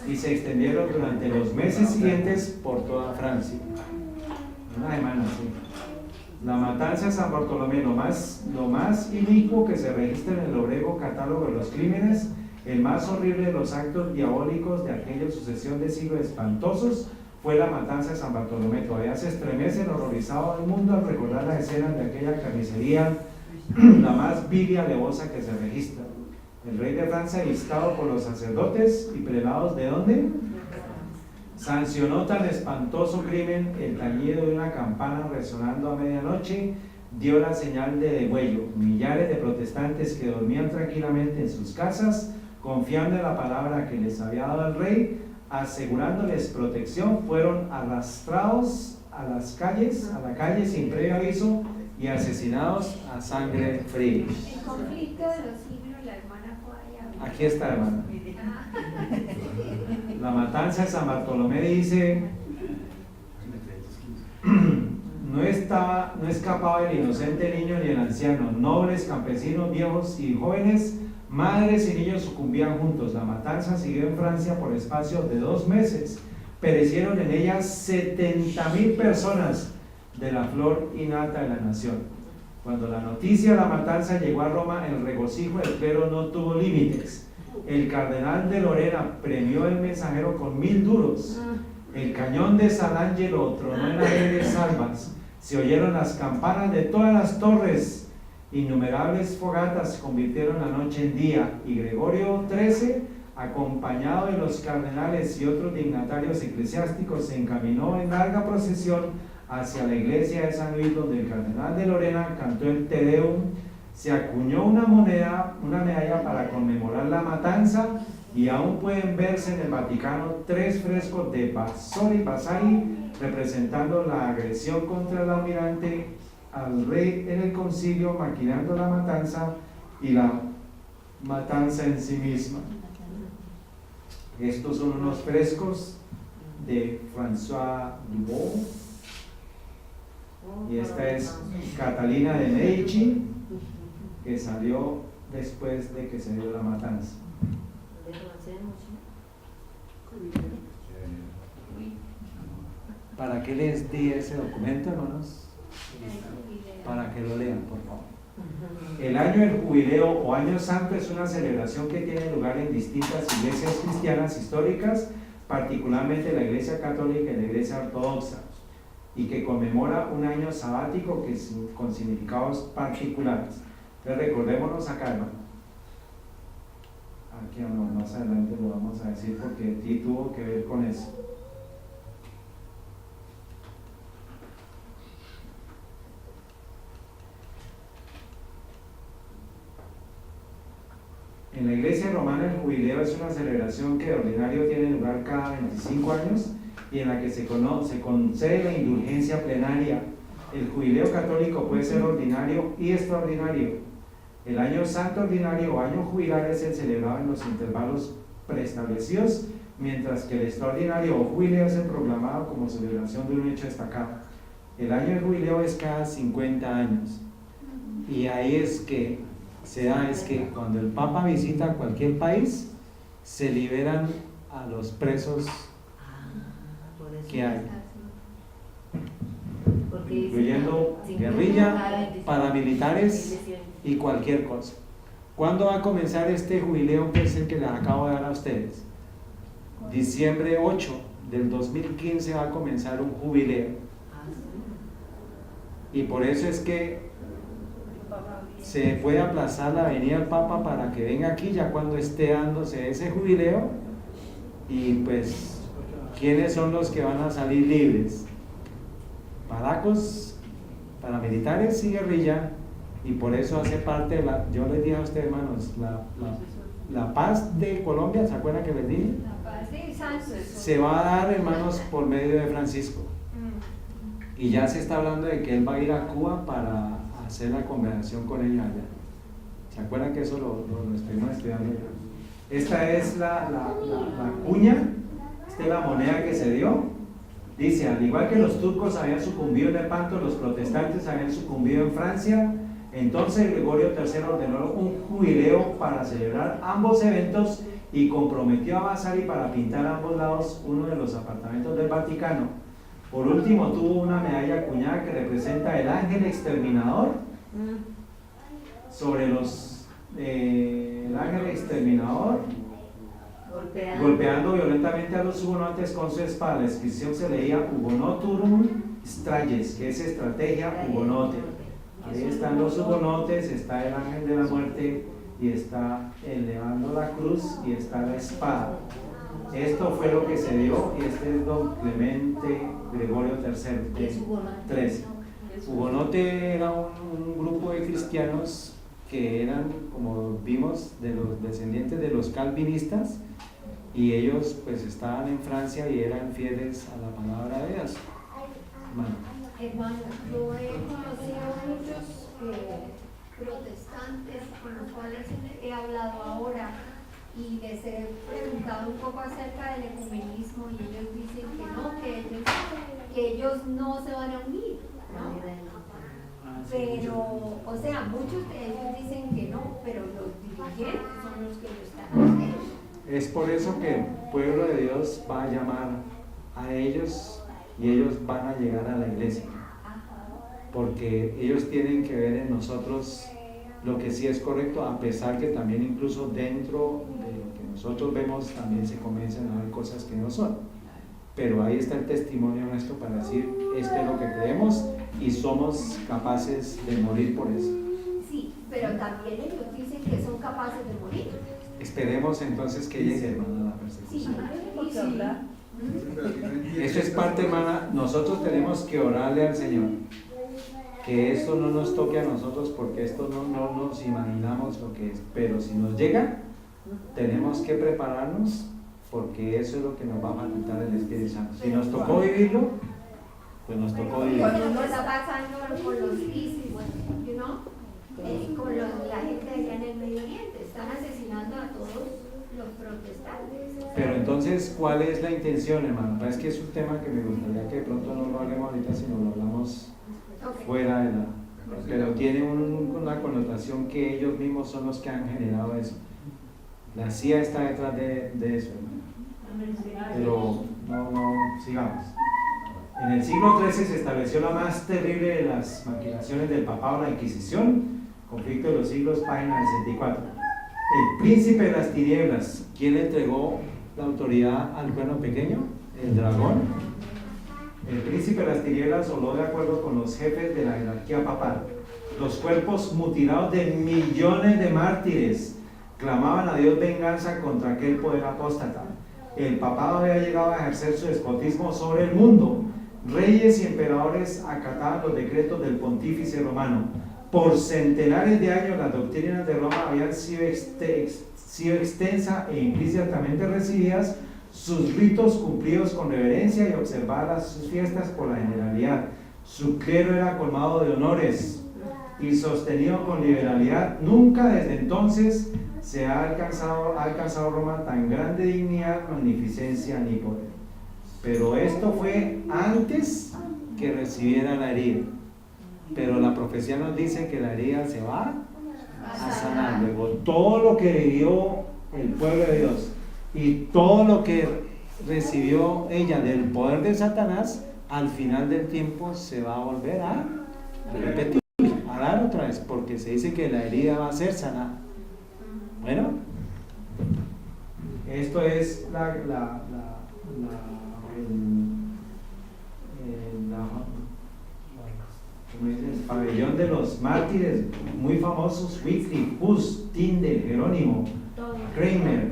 Y se extendieron durante los meses siguientes por toda Francia. Una semana, sí. La matanza de San Bartolomé, lo más inicuo que se registra en el obrego catálogo de los crímenes, el más horrible de los actos diabólicos de aquella sucesión de siglos espantosos, fue la matanza de San Bartolomé. Todavía se estremece el horrorizado del mundo al recordar las escenas de aquella carnicería, la más vil y alevosa que se registra. El rey de Francia, instado por los sacerdotes y prelados, ¿de dónde? Sancionó tan espantoso crimen. El tañido de una campana resonando a medianoche dio la señal de degüello. Millares de protestantes que dormían tranquilamente en sus casas, confiando en la palabra que les había dado el rey, asegurándoles protección, fueron arrastrados a la calle sin previo aviso y asesinados a sangre fría. El conflicto de los siglos, la hermana fue allá. Aquí está, hermano. La matanza de San Bartolomé dice: no escapaba el inocente niño ni el anciano, nobles, campesinos, viejos y jóvenes, madres y niños sucumbían juntos. La matanza siguió en Francia por espacios de 2 meses. Perecieron en ella 70,000 personas de la flor y nata de la nación. Cuando la noticia de la matanza llegó a Roma, el regocijo del clero no tuvo límites. El cardenal de Lorena premió el mensajero con 1,000 duros. El cañón de San Angelo tronó en alegres salvas. Se oyeron las campanas de todas las torres. Innumerables fogatas se convirtieron la noche en día. Y Gregorio XIII, acompañado de los cardenales y otros dignatarios eclesiásticos, se encaminó en larga procesión hacia la iglesia de San Luis, donde el cardenal de Lorena cantó el Te Deum. Se acuñó una medalla para conmemorar la matanza, y aún pueden verse en el Vaticano 3 frescos de Vasari representando la agresión contra el almirante al rey en el concilio, maquinando la matanza y la matanza en sí misma. Estos son unos frescos de François Dubos, y esta es Catalina de Medici, que salió después de que se dio la matanza. ¿Para qué les di ese documento, hermanos? Para que lo lean, por favor. El año del jubileo o año santo es una celebración que tiene lugar en distintas iglesias cristianas históricas, particularmente la iglesia católica y la iglesia ortodoxa, y que conmemora un año sabático con significados particulares. Entonces recordémonos acá, hermano. Aquí más adelante lo vamos a decir porque sí tuvo que ver con eso. En la Iglesia Romana el jubileo es una celebración que de ordinario tiene lugar cada 25 años y en la que se concede la indulgencia plenaria. El jubileo católico puede ser ordinario y extraordinario. El año santo ordinario o año jubilar es el celebrado en los intervalos preestablecidos, mientras que el extraordinario o jubileo es el proclamado como celebración de un hecho destacado. El año de jubileo es cada 50 años. Y ahí es que se da, es que cuando el Papa visita cualquier país, se liberan a los presos que hay, incluyendo guerrilla, paramilitares y cualquier cosa. ¿Cuándo va a comenzar este jubileo que es el que les acabo de dar a ustedes? Diciembre 8 del 2015 va a comenzar un jubileo. Y por eso es que se puede aplazar la venida del Papa para que venga aquí ya cuando esté dándose ese jubileo. Y pues, ¿quiénes son los que van a salir libres? Paracos, paramilitares y guerrilla. Y por eso hace parte, yo les dije a ustedes, hermanos, la paz de Colombia, ¿se acuerdan que les dije? La paz de Santos. Se va a dar, hermanos, por medio de Francisco. Y ya se está hablando de que él va a ir a Cuba para hacer la conversación con ella allá. ¿Se acuerdan que eso lo estuvimos estudiando ya? Esta es la cuña, esta es la moneda que se dio. Dice, al igual que los turcos habían sucumbido en Lepanto, los protestantes habían sucumbido en Francia. Entonces Gregorio III ordenó un jubileo para celebrar ambos eventos y comprometió a Vasari para pintar a ambos lados uno de los apartamentos del Vaticano. Por último, tuvo una medalla acuñada que representa el ángel exterminador sobre el ángel exterminador golpeando violentamente a los hugonotes con su espada. La inscripción se leía Hugonoturum Strayes, que es estrategia hugonote. Ahí están los hugonotes, está el ángel de la muerte y está elevando la cruz y está la espada. Esto fue lo que se dio y este es don Clemente Gregorio III. Hugonote era un grupo de cristianos que eran, como vimos, de los descendientes de los calvinistas, y ellos pues estaban en Francia y eran fieles a la palabra de Dios. Hermano, yo he conocido muchos protestantes con los cuales he hablado ahora y les he preguntado un poco acerca del ecumenismo y ellos dicen que ellos no se van a unir, ¿no? Pero, o sea, muchos de ellos dicen que no, pero los dirigentes son los que lo están haciendo. Es por eso que el pueblo de Dios va a llamar a ellos y ellos van a llegar a la iglesia, porque ellos tienen que ver en nosotros lo que sí es correcto, a pesar que también incluso dentro de lo que nosotros vemos también se comienzan a ver cosas que no son, pero ahí está el testimonio nuestro para decir esto es lo que creemos y somos capaces de morir por eso. Sí, pero también ellos dicen que son capaces de morir. Esperemos entonces que llegue, hermana, la persecución. Sí. Eso es parte, hermana, nosotros tenemos que orarle al Señor, que esto no nos toque a nosotros, porque esto no nos imaginamos lo que es, pero si nos llega, tenemos que prepararnos, porque eso es lo que nos va a facultar el Espíritu Santo. Si nos tocó vivirlo, pues nos tocó vivirlo. Cuando está pasando con los ISIS, ¿no? Con la gente allá en el Medio Oriente, están asesinando a todos los protestantes. Pero entonces, ¿cuál es la intención, hermano? Es que es un tema que me gustaría que de pronto no lo hablemos ahorita, sino lo hablamos fuera de la... Pero tiene una connotación que ellos mismos son los que han generado eso. La CIA está detrás de eso, hermano. Pero no, sigamos. En el siglo XIII se estableció la más terrible de las maquinaciones del papado, la Inquisición, conflicto de los siglos, página 64. El príncipe de las tinieblas, ¿quién le entregó la autoridad al cuerno pequeño? El dragón. El príncipe de las tinieblas habló de acuerdo con los jefes de la jerarquía papal. Los cuerpos mutilados de millones de mártires clamaban a Dios venganza contra aquel poder apóstata. El papado había llegado a ejercer su despotismo sobre el mundo. Reyes y emperadores acataban los decretos del pontífice romano. Por centenares de años las doctrinas de Roma habían sido extensa e implícitamente recibidas, sus ritos cumplidos con reverencia y observadas sus fiestas por la generalidad. Su clero era colmado de honores y sostenido con liberalidad. Nunca desde entonces se ha alcanzado Roma tan grande dignidad, magnificencia ni poder. Pero esto fue antes que recibiera la herida. Pero la profecía nos dice que la herida se va a sanar. Luego, todo lo que vivió el pueblo de Dios y todo lo que recibió ella del poder de Satanás, al final del tiempo se va a volver a repetir, a dar otra vez, porque se dice que la herida va a ser sanada. Bueno, esto es como dice, el pabellón de los mártires muy famosos: Wycliffe, Hus, Tyndale, Jerónimo, Kramer,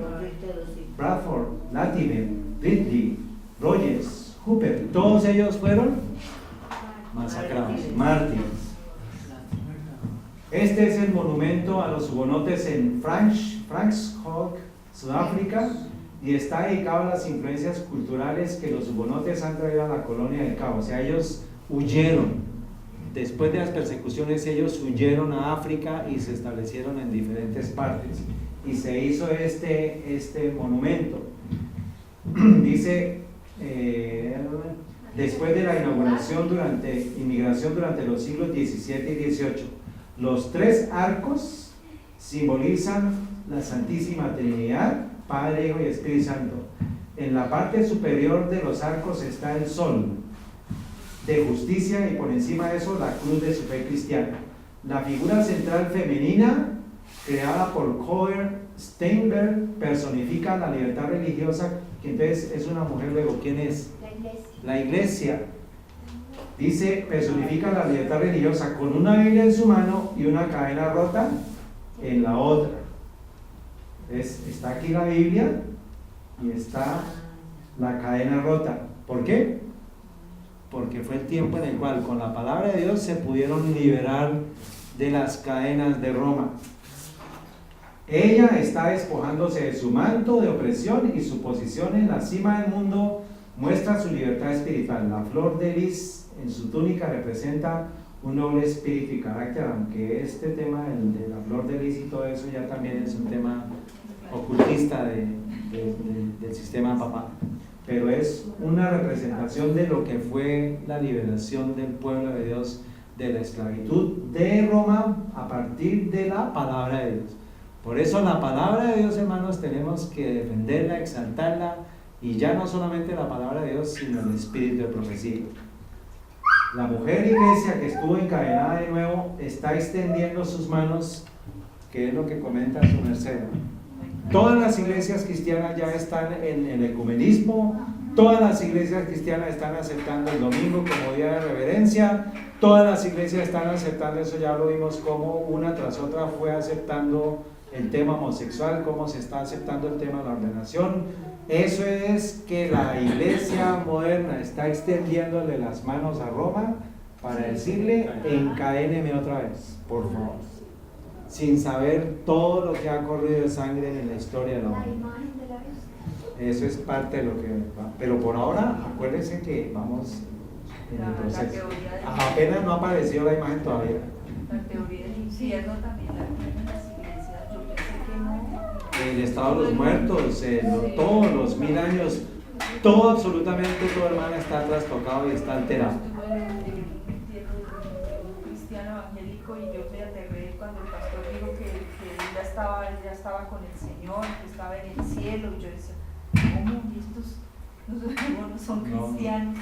Bradford, Latimer, Ridley, Rogers, Hooper. Todos ellos fueron masacrados, mártires. Este es el monumento a los hugonotes en Franschhoek, Sudáfrica, y está dedicado a las influencias culturales que los hugonotes han traído a la colonia del Cabo. O sea, ellos huyeron. Después de las persecuciones, ellos huyeron a África y se establecieron en diferentes partes. Y se hizo este monumento. Dice, después de la inmigración durante los siglos XVII y XVIII, los 3 arcos simbolizan la Santísima Trinidad, Padre, Hijo y Espíritu Santo. En la parte superior de los arcos está el sol de justicia y por encima de eso la cruz de su fe cristiana. La figura central femenina, creada por Coher Steinberg, personifica la libertad religiosa, que entonces es una mujer. Luego, ¿quién es? La iglesia. Dice, personifica la libertad religiosa con una Biblia en su mano y una cadena rota en la otra. Entonces, está aquí la Biblia y está la cadena rota. ¿Por qué? Porque fue el tiempo en el cual con la palabra de Dios se pudieron liberar de las cadenas de Roma. Ella está despojándose de su manto de opresión y su posición en la cima del mundo muestra su libertad espiritual. La flor de lis en su túnica representa un noble espíritu y carácter, aunque este tema de la flor de lis y todo eso ya también es un tema ocultista del sistema papal. Pero es una representación de lo que fue la liberación del pueblo de Dios de la esclavitud de Roma a partir de la palabra de Dios. Por eso la palabra de Dios, hermanos, tenemos que defenderla, exaltarla, y ya no solamente la palabra de Dios, sino el espíritu de profecía. La mujer iglesia que estuvo encadenada de nuevo está extendiendo sus manos, que es lo que comenta su merced. Todas las iglesias cristianas ya están en el ecumenismo, todas las iglesias cristianas están aceptando el domingo como día de reverencia, todas las iglesias están aceptando eso. Ya lo vimos como una tras otra fue aceptando el tema homosexual, cómo se está aceptando el tema de la ordenación. Eso es que la iglesia moderna está extendiéndole las manos a Roma para decirle: encadéneme otra vez, por favor, sin saber todo lo que ha corrido de sangre en la historia de la humanidad. Eso es parte de lo que va. Pero por ahora, acuérdense que vamos en el proceso. Apenas no ha aparecido la imagen todavía. La teoría del infierno también la tienen en las iglesias. Yo pensé que no. El estado de los muertos, todos los 1000 años, todo, absolutamente todo, hermano, está trastocado y está alterado. Cristiano evangélico, y yo me aterré cuando el pastor dijo que él ya estaba con el Señor, que estaba en el cielo, y yo decía: ¿cómo? ¿Y estos no son cristianos?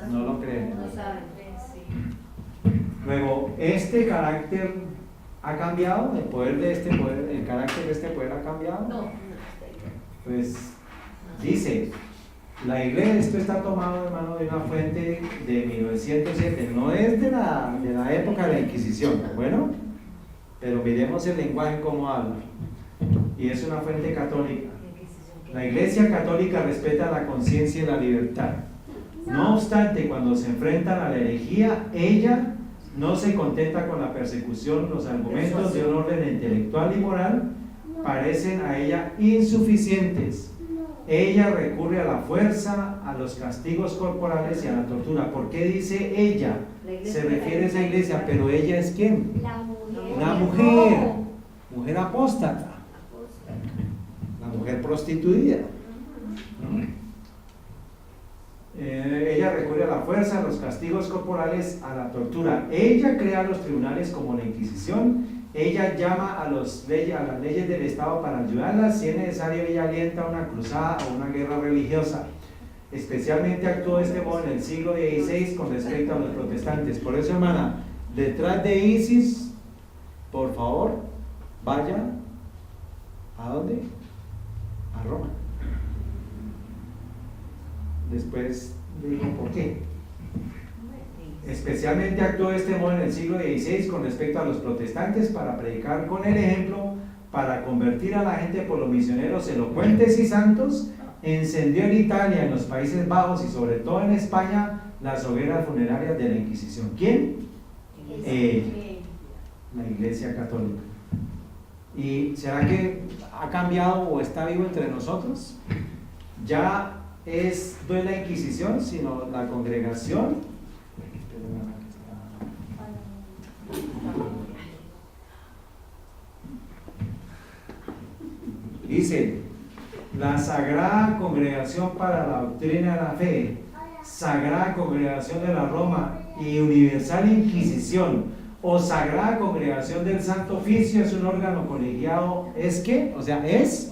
No lo creen. No saben. Sí. Luego, este carácter ha cambiado, el poder de este poder, el carácter de este poder ha cambiado. No. Pues dice, la iglesia, esto está tomado, hermano, de una fuente de 1907, no es de la época de la Inquisición, bueno, pero miremos el lenguaje como habla, y es una fuente católica. La iglesia católica respeta la conciencia y la libertad. No obstante, cuando se enfrentan a la herejía, ella no se contenta con la persecución, los argumentos de un orden intelectual y moral parecen a ella insuficientes. Ella recurre a la fuerza, a los castigos corporales y a la tortura. ¿Por qué dice ella? Se refiere a esa iglesia, pero ella es ¿quién? La mujer. Una mujer, mujer apóstata, la mujer prostituida. ¿No? Ella recurre a la fuerza, a los castigos corporales, a la tortura. Ella crea los tribunales como la Inquisición. Ella llama a las leyes del Estado para ayudarlas. Si es necesario, ella alienta una cruzada o una guerra religiosa. Especialmente actuó de este modo en el siglo XVI con respecto a los protestantes. Por eso, hermana, detrás de Isis, por favor, vaya. ¿A dónde? A Roma. Después le digo por qué. Especialmente actuó de este modo en el siglo XVI con respecto a los protestantes para predicar con el ejemplo, para convertir a la gente por los misioneros elocuentes y santos. Encendió en Italia, en los Países Bajos y sobre todo en España las hogueras funerarias de la Inquisición. ¿Quién? La Iglesia Católica. ¿Y será que ha cambiado o está vivo entre nosotros? Ya no es la Inquisición, sino la congregación. Dice, la Sagrada Congregación para la Doctrina de la Fe, Sagrada Congregación de la Roma y Universal Inquisición o Sagrada Congregación del Santo Oficio es un órgano colegiado, ¿es qué? O sea, es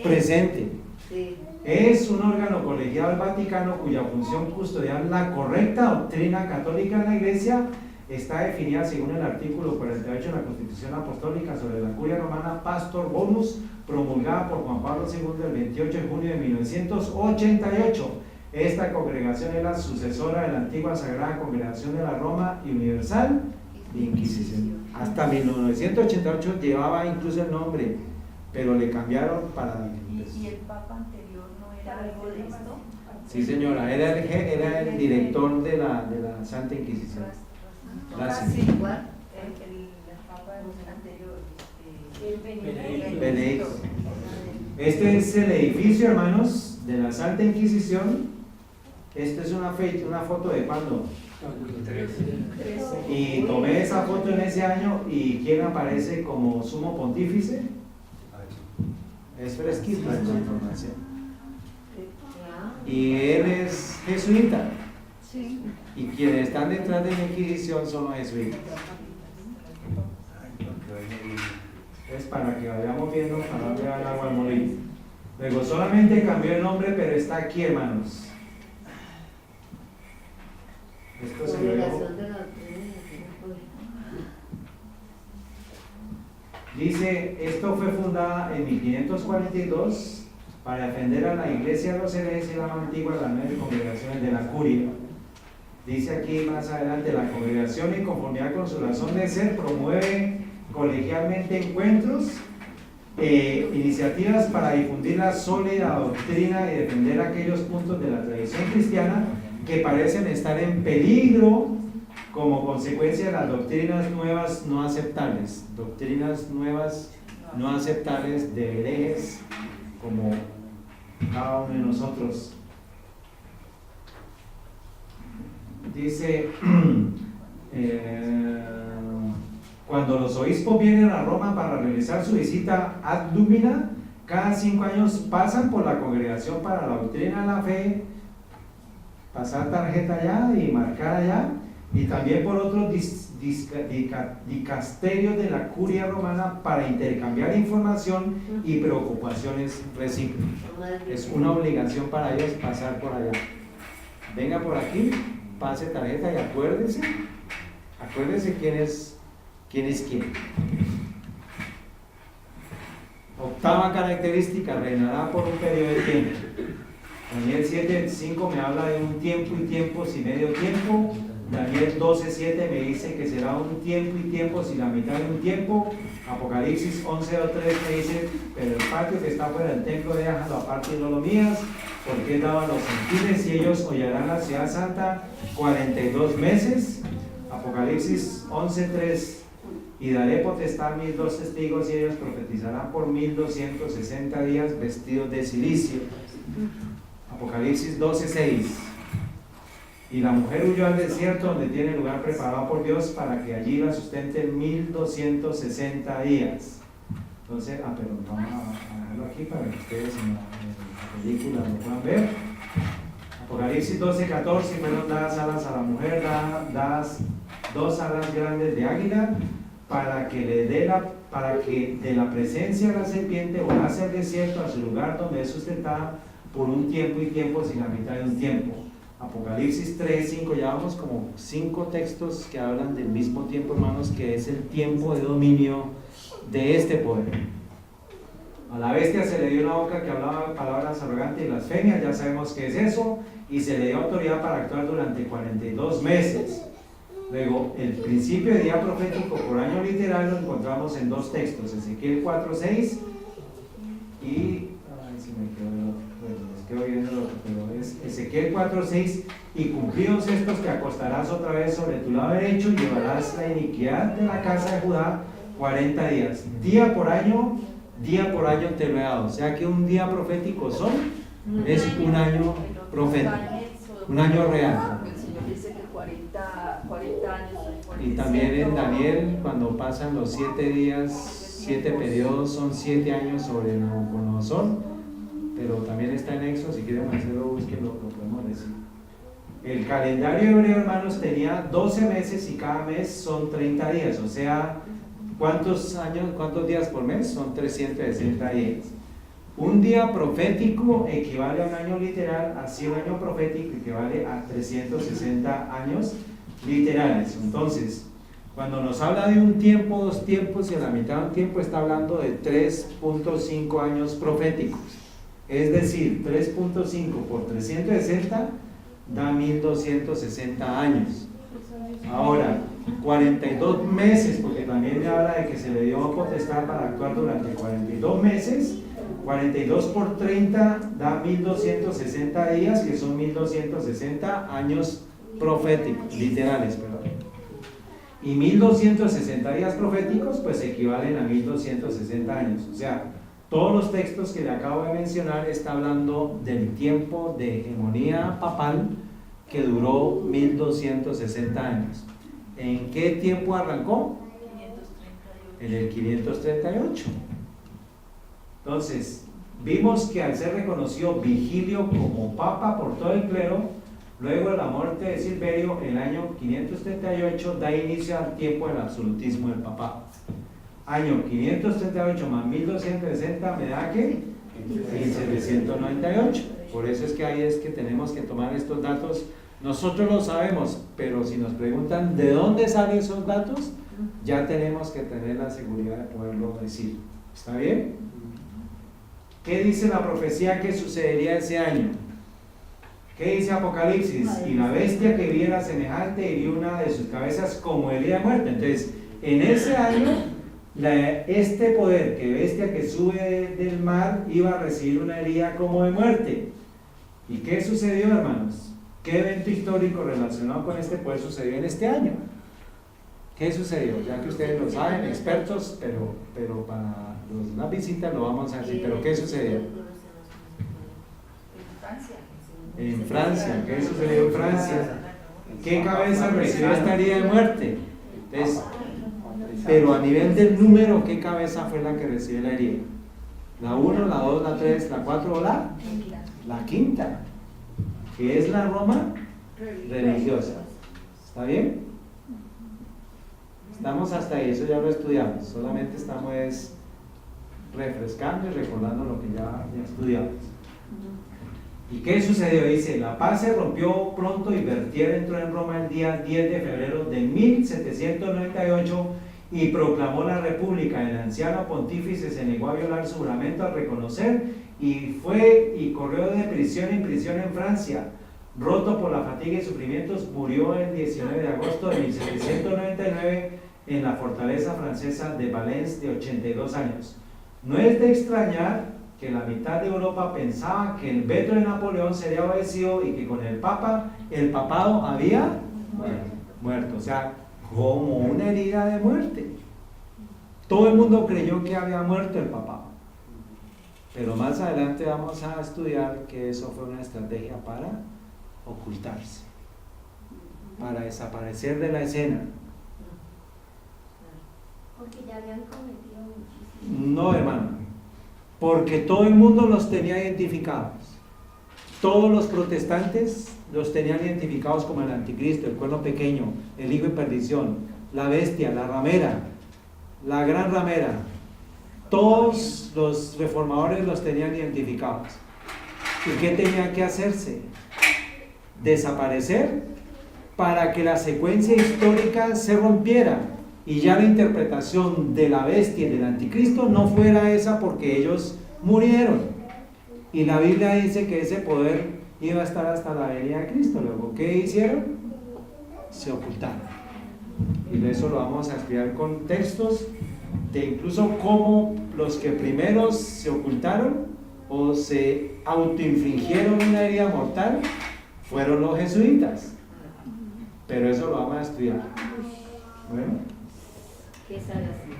presente. Sí. Es un órgano colegiado del Vaticano cuya función custodiar la correcta doctrina católica en la Iglesia está definida según el artículo 48 de la Constitución Apostólica sobre la Curia Romana Pastor Bonus, promulgada por Juan Pablo II el 28 de junio de 1988. Esta congregación es la sucesora de la antigua Sagrada Congregación de la Roma y Universal Inquisición. Hasta 1988 llevaba incluso el nombre, pero le cambiaron para... ¿Y el Papa anterior no era algo de esto? Sí, señora, era el director de la Santa Inquisición. Gracias. Sí, igual. El Papa anterior. Benedicto. Este es el edificio, hermanos, de la Santa Inquisición. Esta es una foto de cuando. Y tomé esa foto en ese año. ¿Y quién aparece como sumo pontífice? Es fresquita la información. Y él es jesuita. Sí. Y quienes están detrás de la Inquisición son los jesuitas. Es para que vayamos viendo para dónde va el agua al molino. Luego solamente cambió el nombre, pero está aquí, hermanos. Esto se luego. Dice, esto fue fundada en 1542 para defender a la Iglesia de los herejes y la más antigua de las 9 congregaciones de la Curia. Dice aquí más adelante, la congregación en conformidad con su razón de ser promueve colegialmente encuentros, iniciativas para difundir la sólida doctrina y defender aquellos puntos de la tradición cristiana que parecen estar en peligro como consecuencia de las doctrinas nuevas no aceptables, doctrinas nuevas no aceptables de herejes como cada uno de nosotros. Dice, cuando los obispos vienen a Roma para realizar su visita ad lumina, cada 5 años pasan por la congregación para la doctrina de la fe, pasar tarjeta allá y marcar allá, y también por otros dicasterios de la curia romana para intercambiar información y preocupaciones recíprocas. Es una obligación para ellos pasar por allá. Venga por aquí, pase tarjeta y acuérdese quién es quién. Octava característica, reinará por un periodo de tiempo. Daniel 7:5 me habla de un tiempo y tiempos y medio tiempo. Daniel 12:7 me dice que será un tiempo y tiempos y la mitad de un tiempo. Apocalipsis 11:3 me dice, pero el patio que está fuera del templo déjalo aparte y no lo mías, porque él daba a los gentiles y ellos hollarán la ciudad santa 42 meses. Apocalipsis 11:3, y daré potestad a 1002 testigos y ellos profetizarán por 1260 días vestidos de cilicio. Apocalipsis 12:6, y la mujer huyó al desierto donde tiene lugar preparado por Dios para que allí la sustenten 1260 días. Entonces, perdón, vamos a dejarlo aquí para que ustedes en la película lo puedan ver. Apocalipsis 12:14, fueron dadas alas a la mujer, dadas 2 alas grandes de águila, para que de la presencia de la serpiente volase al desierto, a su lugar donde es sustentada por un tiempo y tiempos y la mitad de un tiempo. Apocalipsis 3:5, ya vamos como 5 textos que hablan del mismo tiempo, hermanos, que es el tiempo de dominio de este poder. A la bestia se le dio una boca que hablaba palabras arrogantes y blasfemias, ya sabemos qué es eso, y se le dio autoridad para actuar durante 42 meses. Luego, el principio de día profético por año literal lo encontramos en 2 textos, Ezequiel 4:6 y... ay, se me quedó, bueno, les quedo viendo el otro, pero es Ezequiel 4:6, y cumplidos estos te acostarás otra vez sobre tu lado derecho y llevarás la iniquidad de la casa de Judá 40 días, día por año te lo he dado. O sea que un día profético es un año profético, un año real. El Señor dice que 40 años. Y también en Daniel, cuando pasan los 7 días, 7 periodos, son 7 años sobre Nabucodonosor, pero también está en Éxodo, si quieren hacerlo, búsquenlo, lo podemos decir. El calendario hebreo, hermanos, tenía 12 meses y cada mes son 30 días, o sea, ¿cuántos días por mes? Son 360 días. Un día profético equivale a un año literal, así un año profético equivale a 360 años literales. Entonces, cuando nos habla de un tiempo, 2 tiempos y a la mitad de un tiempo, está hablando de 3.5 años proféticos. Es decir, 3.5 por 360 da 1260 años. Ahora, 42 meses, porque también me habla de que se le dio potestad para actuar durante 42 meses. 42 por 30 da 1260 días, que son 1260 años proféticos, literales, perdón. Y 1260 días proféticos pues equivalen a 1260 años. O sea, todos los textos que le acabo de mencionar están hablando del tiempo de hegemonía papal que duró 1260 años. ¿En qué tiempo arrancó? 538. En el 538. Entonces, vimos que al ser reconocido Vigilio como papa por todo el clero, luego de la muerte de Silverio, el año 538 da inicio al tiempo del absolutismo del papado. Año 538 más 1260 me da que 1798. Por eso es que ahí es que tenemos que tomar estos datos. Nosotros lo sabemos, pero si nos preguntan de dónde salen esos datos, ya tenemos que tener la seguridad de poderlo decir. ¿Está bien? ¿Qué dice la profecía que sucedería ese año? ¿Qué dice Apocalipsis? Y la bestia que viera semejante hirió una de sus cabezas como herida de muerte. Entonces, en ese año, este poder, que bestia que sube del mar, iba a recibir una herida como de muerte. ¿Y qué sucedió, hermanos? ¿Qué evento histórico relacionado con este poder sucedió en este año? ¿Qué sucedió? Ya que ustedes lo saben, expertos, pero para las visitas lo vamos a decir. ¿Pero qué sucedió? En Francia. ¿Qué sucedió en Francia? ¿Qué cabeza recibió esta herida de muerte? Entonces, pero a nivel del número, ¿qué cabeza fue la que recibió la herida? ¿La 1, la 2, la 3, la 4 o la quinta? Que es la Roma religiosa. ¿Está bien? Estamos hasta ahí, eso ya lo estudiamos. Solamente estamos refrescando y recordando lo que ya estudiamos. ¿Y qué sucedió? Dice, la paz se rompió pronto y Berthier entró en Roma el día 10 de febrero de 1798 y proclamó la república. El anciano pontífice se negó a violar su juramento al reconocer y fue y corrió de prisión en prisión en Francia. Roto por la fatiga y sufrimientos, murió el 19 de agosto de 1799 en la fortaleza francesa de Valence de 82 años. No es de extrañar que la mitad de Europa pensaba que el veto de Napoleón sería obedecido y que con el papado había muerto. O sea, como una herida de muerte. Todo el mundo creyó que había muerto el papá, pero más adelante vamos a estudiar que eso fue una estrategia para ocultarse, para desaparecer de la escena. Porque ya habían cometido muchísimo. No, hermano, porque todo el mundo los tenía identificados. Todos los protestantes los tenían identificados como el anticristo, el cuerno pequeño, el hijo de perdición, la bestia, la ramera, la gran ramera. Todos los reformadores los tenían identificados. ¿Y qué tenía que hacerse? Desaparecer para que la secuencia histórica se rompiera y ya la interpretación de la bestia y del anticristo no fuera esa, porque ellos murieron. Y la Biblia dice que ese poder iba a estar hasta la venida de Cristo. Luego, ¿qué hicieron? Se ocultaron. Y de eso lo vamos a estudiar con textos de incluso cómo los que primeros se ocultaron o se autoinfligieron una herida mortal fueron los jesuitas. Pero eso lo vamos a estudiar. Bueno,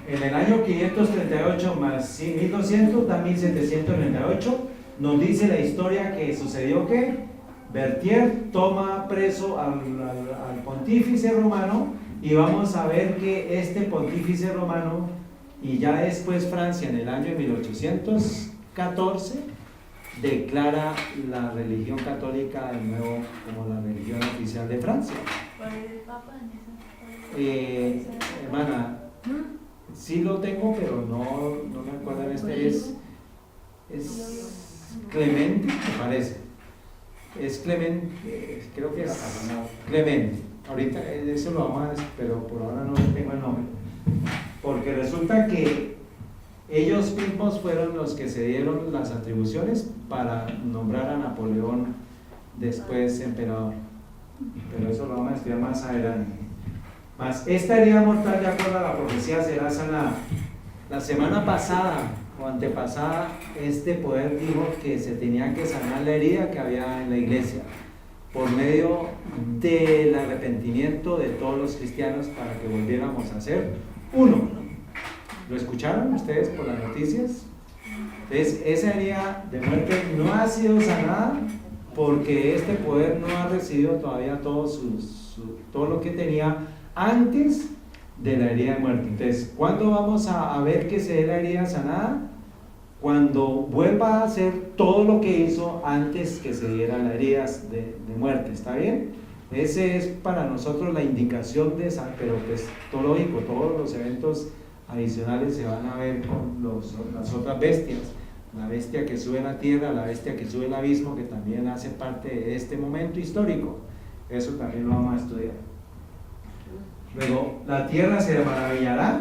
en el año 538 más 1200 da 1798. Nos dice la historia que sucedió que Berthier toma preso al pontífice romano, y vamos a ver que este pontífice romano, y ya después Francia en el año de 1814, declara la religión católica de nuevo como la religión oficial de Francia. ¿Cuál es el papa en esa? Hermana, sí lo tengo, pero no me acuerdo en este. Es Clemente, me parece. Es Clemente, creo que es Clemente. Ahorita eso lo vamos a decir, pero por ahora no tengo el nombre. Porque resulta que ellos mismos fueron los que se dieron las atribuciones para nombrar a Napoleón después emperador. Pero eso lo vamos a estudiar más adelante. Mas esta herida mortal, de acuerdo a la profecía, será sanada. La semana pasada o antepasada, este poder dijo que se tenía que sanar la herida que había en la iglesia por medio del arrepentimiento de todos los cristianos, para que volviéramos a ser uno. ¿Lo escucharon ustedes por las noticias? Entonces, esa herida de muerte no ha sido sanada porque este poder no ha recibido todavía todo lo que tenía antes de la herida de muerte. Entonces, ¿cuándo vamos a ver que se dé la herida sanada? Cuando vuelva a hacer todo lo que hizo antes que se diera la herida de muerte. ¿Está bien? Ese es para nosotros la indicación de esa, pero pues todo lógico, todos los eventos adicionales se van a ver con las otras bestias. La bestia que sube a la tierra, la bestia que sube al abismo, que también hace parte de este momento histórico. Eso también lo vamos a estudiar. Luego, la tierra se maravillará.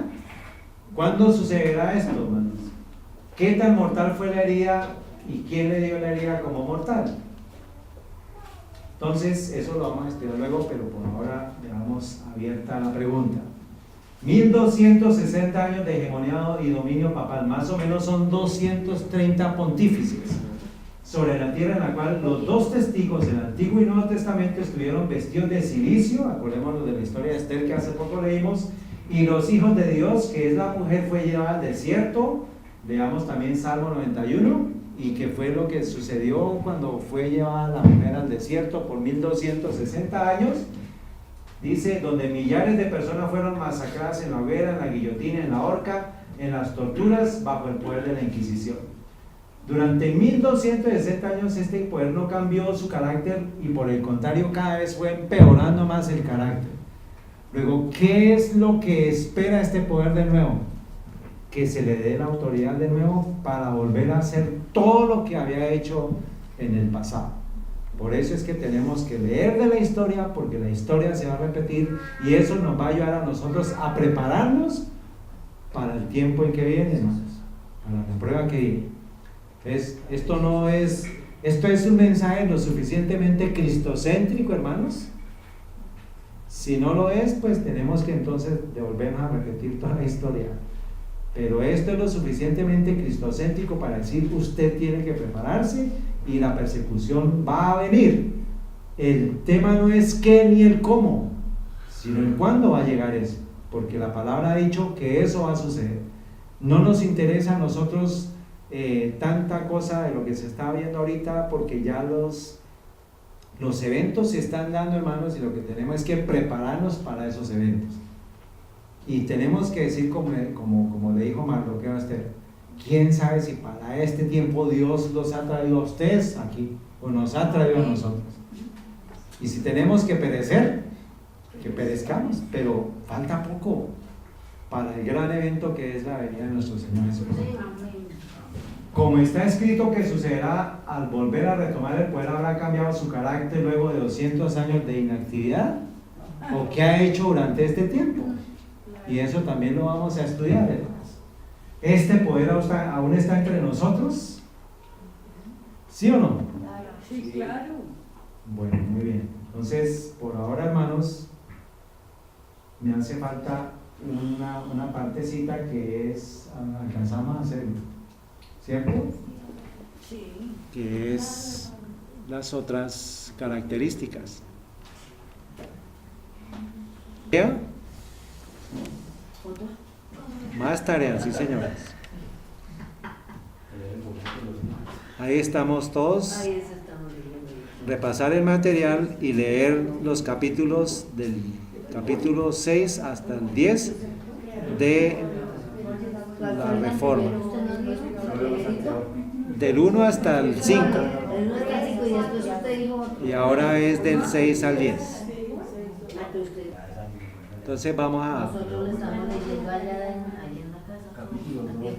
¿Cuándo sucederá esto, hermanos? ¿Qué tan mortal fue la herida y quién le dio la herida como mortal? Entonces, eso lo vamos a estudiar luego, pero por ahora dejamos abierta la pregunta. 1260 años de hegemonía y dominio papal, más o menos son 230 pontífices sobre la tierra, en la cual los dos testigos del Antiguo y Nuevo Testamento estuvieron vestidos de cilicio, acordémonos de la historia de Esther que hace poco leímos, y los hijos de Dios, que es la mujer, fue llevada al desierto. Leamos también Salmo 91, y que fue lo que sucedió cuando fue llevada la mujer al desierto por 1260 años. Dice, donde millares de personas fueron masacradas en la hoguera, en la guillotina, en la horca, en las torturas, bajo el poder de la Inquisición. Durante 1260 años este poder no cambió su carácter, y por el contrario cada vez fue empeorando más el carácter. Luego, ¿qué es lo que espera este poder de nuevo? Que se le dé la autoridad de nuevo para volver a hacer todo lo que había hecho en el pasado. Por eso es que tenemos que leer de la historia, porque la historia se va a repetir, y eso nos va a ayudar a nosotros a prepararnos para el tiempo en que viene, hermanos, para la prueba que viene. Entonces, esto es un mensaje lo suficientemente cristocéntrico, hermanos. Si no lo es, pues tenemos que entonces volvernos a repetir toda la historia. Pero esto es lo suficientemente cristocéntrico para decir, usted tiene que prepararse y la persecución va a venir. El tema no es qué ni el cómo, sino en cuándo va a llegar eso, porque la palabra ha dicho que eso va a suceder. No nos interesa a nosotros tanta cosa de lo que se está viendo ahorita, porque ya los eventos se están dando, hermanos, y lo que tenemos es que prepararnos para esos eventos. Y tenemos que decir, como le dijo Mardoqueo a Esther, quién sabe si para este tiempo Dios los ha traído a ustedes aquí, o nos ha traído a nosotros. Y si tenemos que perecer, que perezcamos, pero falta poco para el gran evento que es la venida de nuestro Señor Jesucristo. Como está escrito que sucederá al volver a retomar el poder, habrá cambiado su carácter luego de 200 años de inactividad, o qué ha hecho durante este tiempo. Y eso también lo vamos a estudiar, hermanos. ¿Este poder aún está entre nosotros? ¿Sí o no? Sí, claro. Bueno, muy bien. Entonces, por ahora, hermanos, me hace falta una partecita que es, alcanzamos a hacerlo, ¿cierto? Sí. Que es las otras características. ¿Ya? Más tareas, sí, señoras. Ahí estamos todos. Repasar el material y leer los capítulos del capítulo 6 hasta el 10 de la Reforma. Del 1 hasta el 5. Y ahora es del 6 al 10. Entonces vamos a... Nosotros le estamos leyendo allá en la casa. Capítulo 2.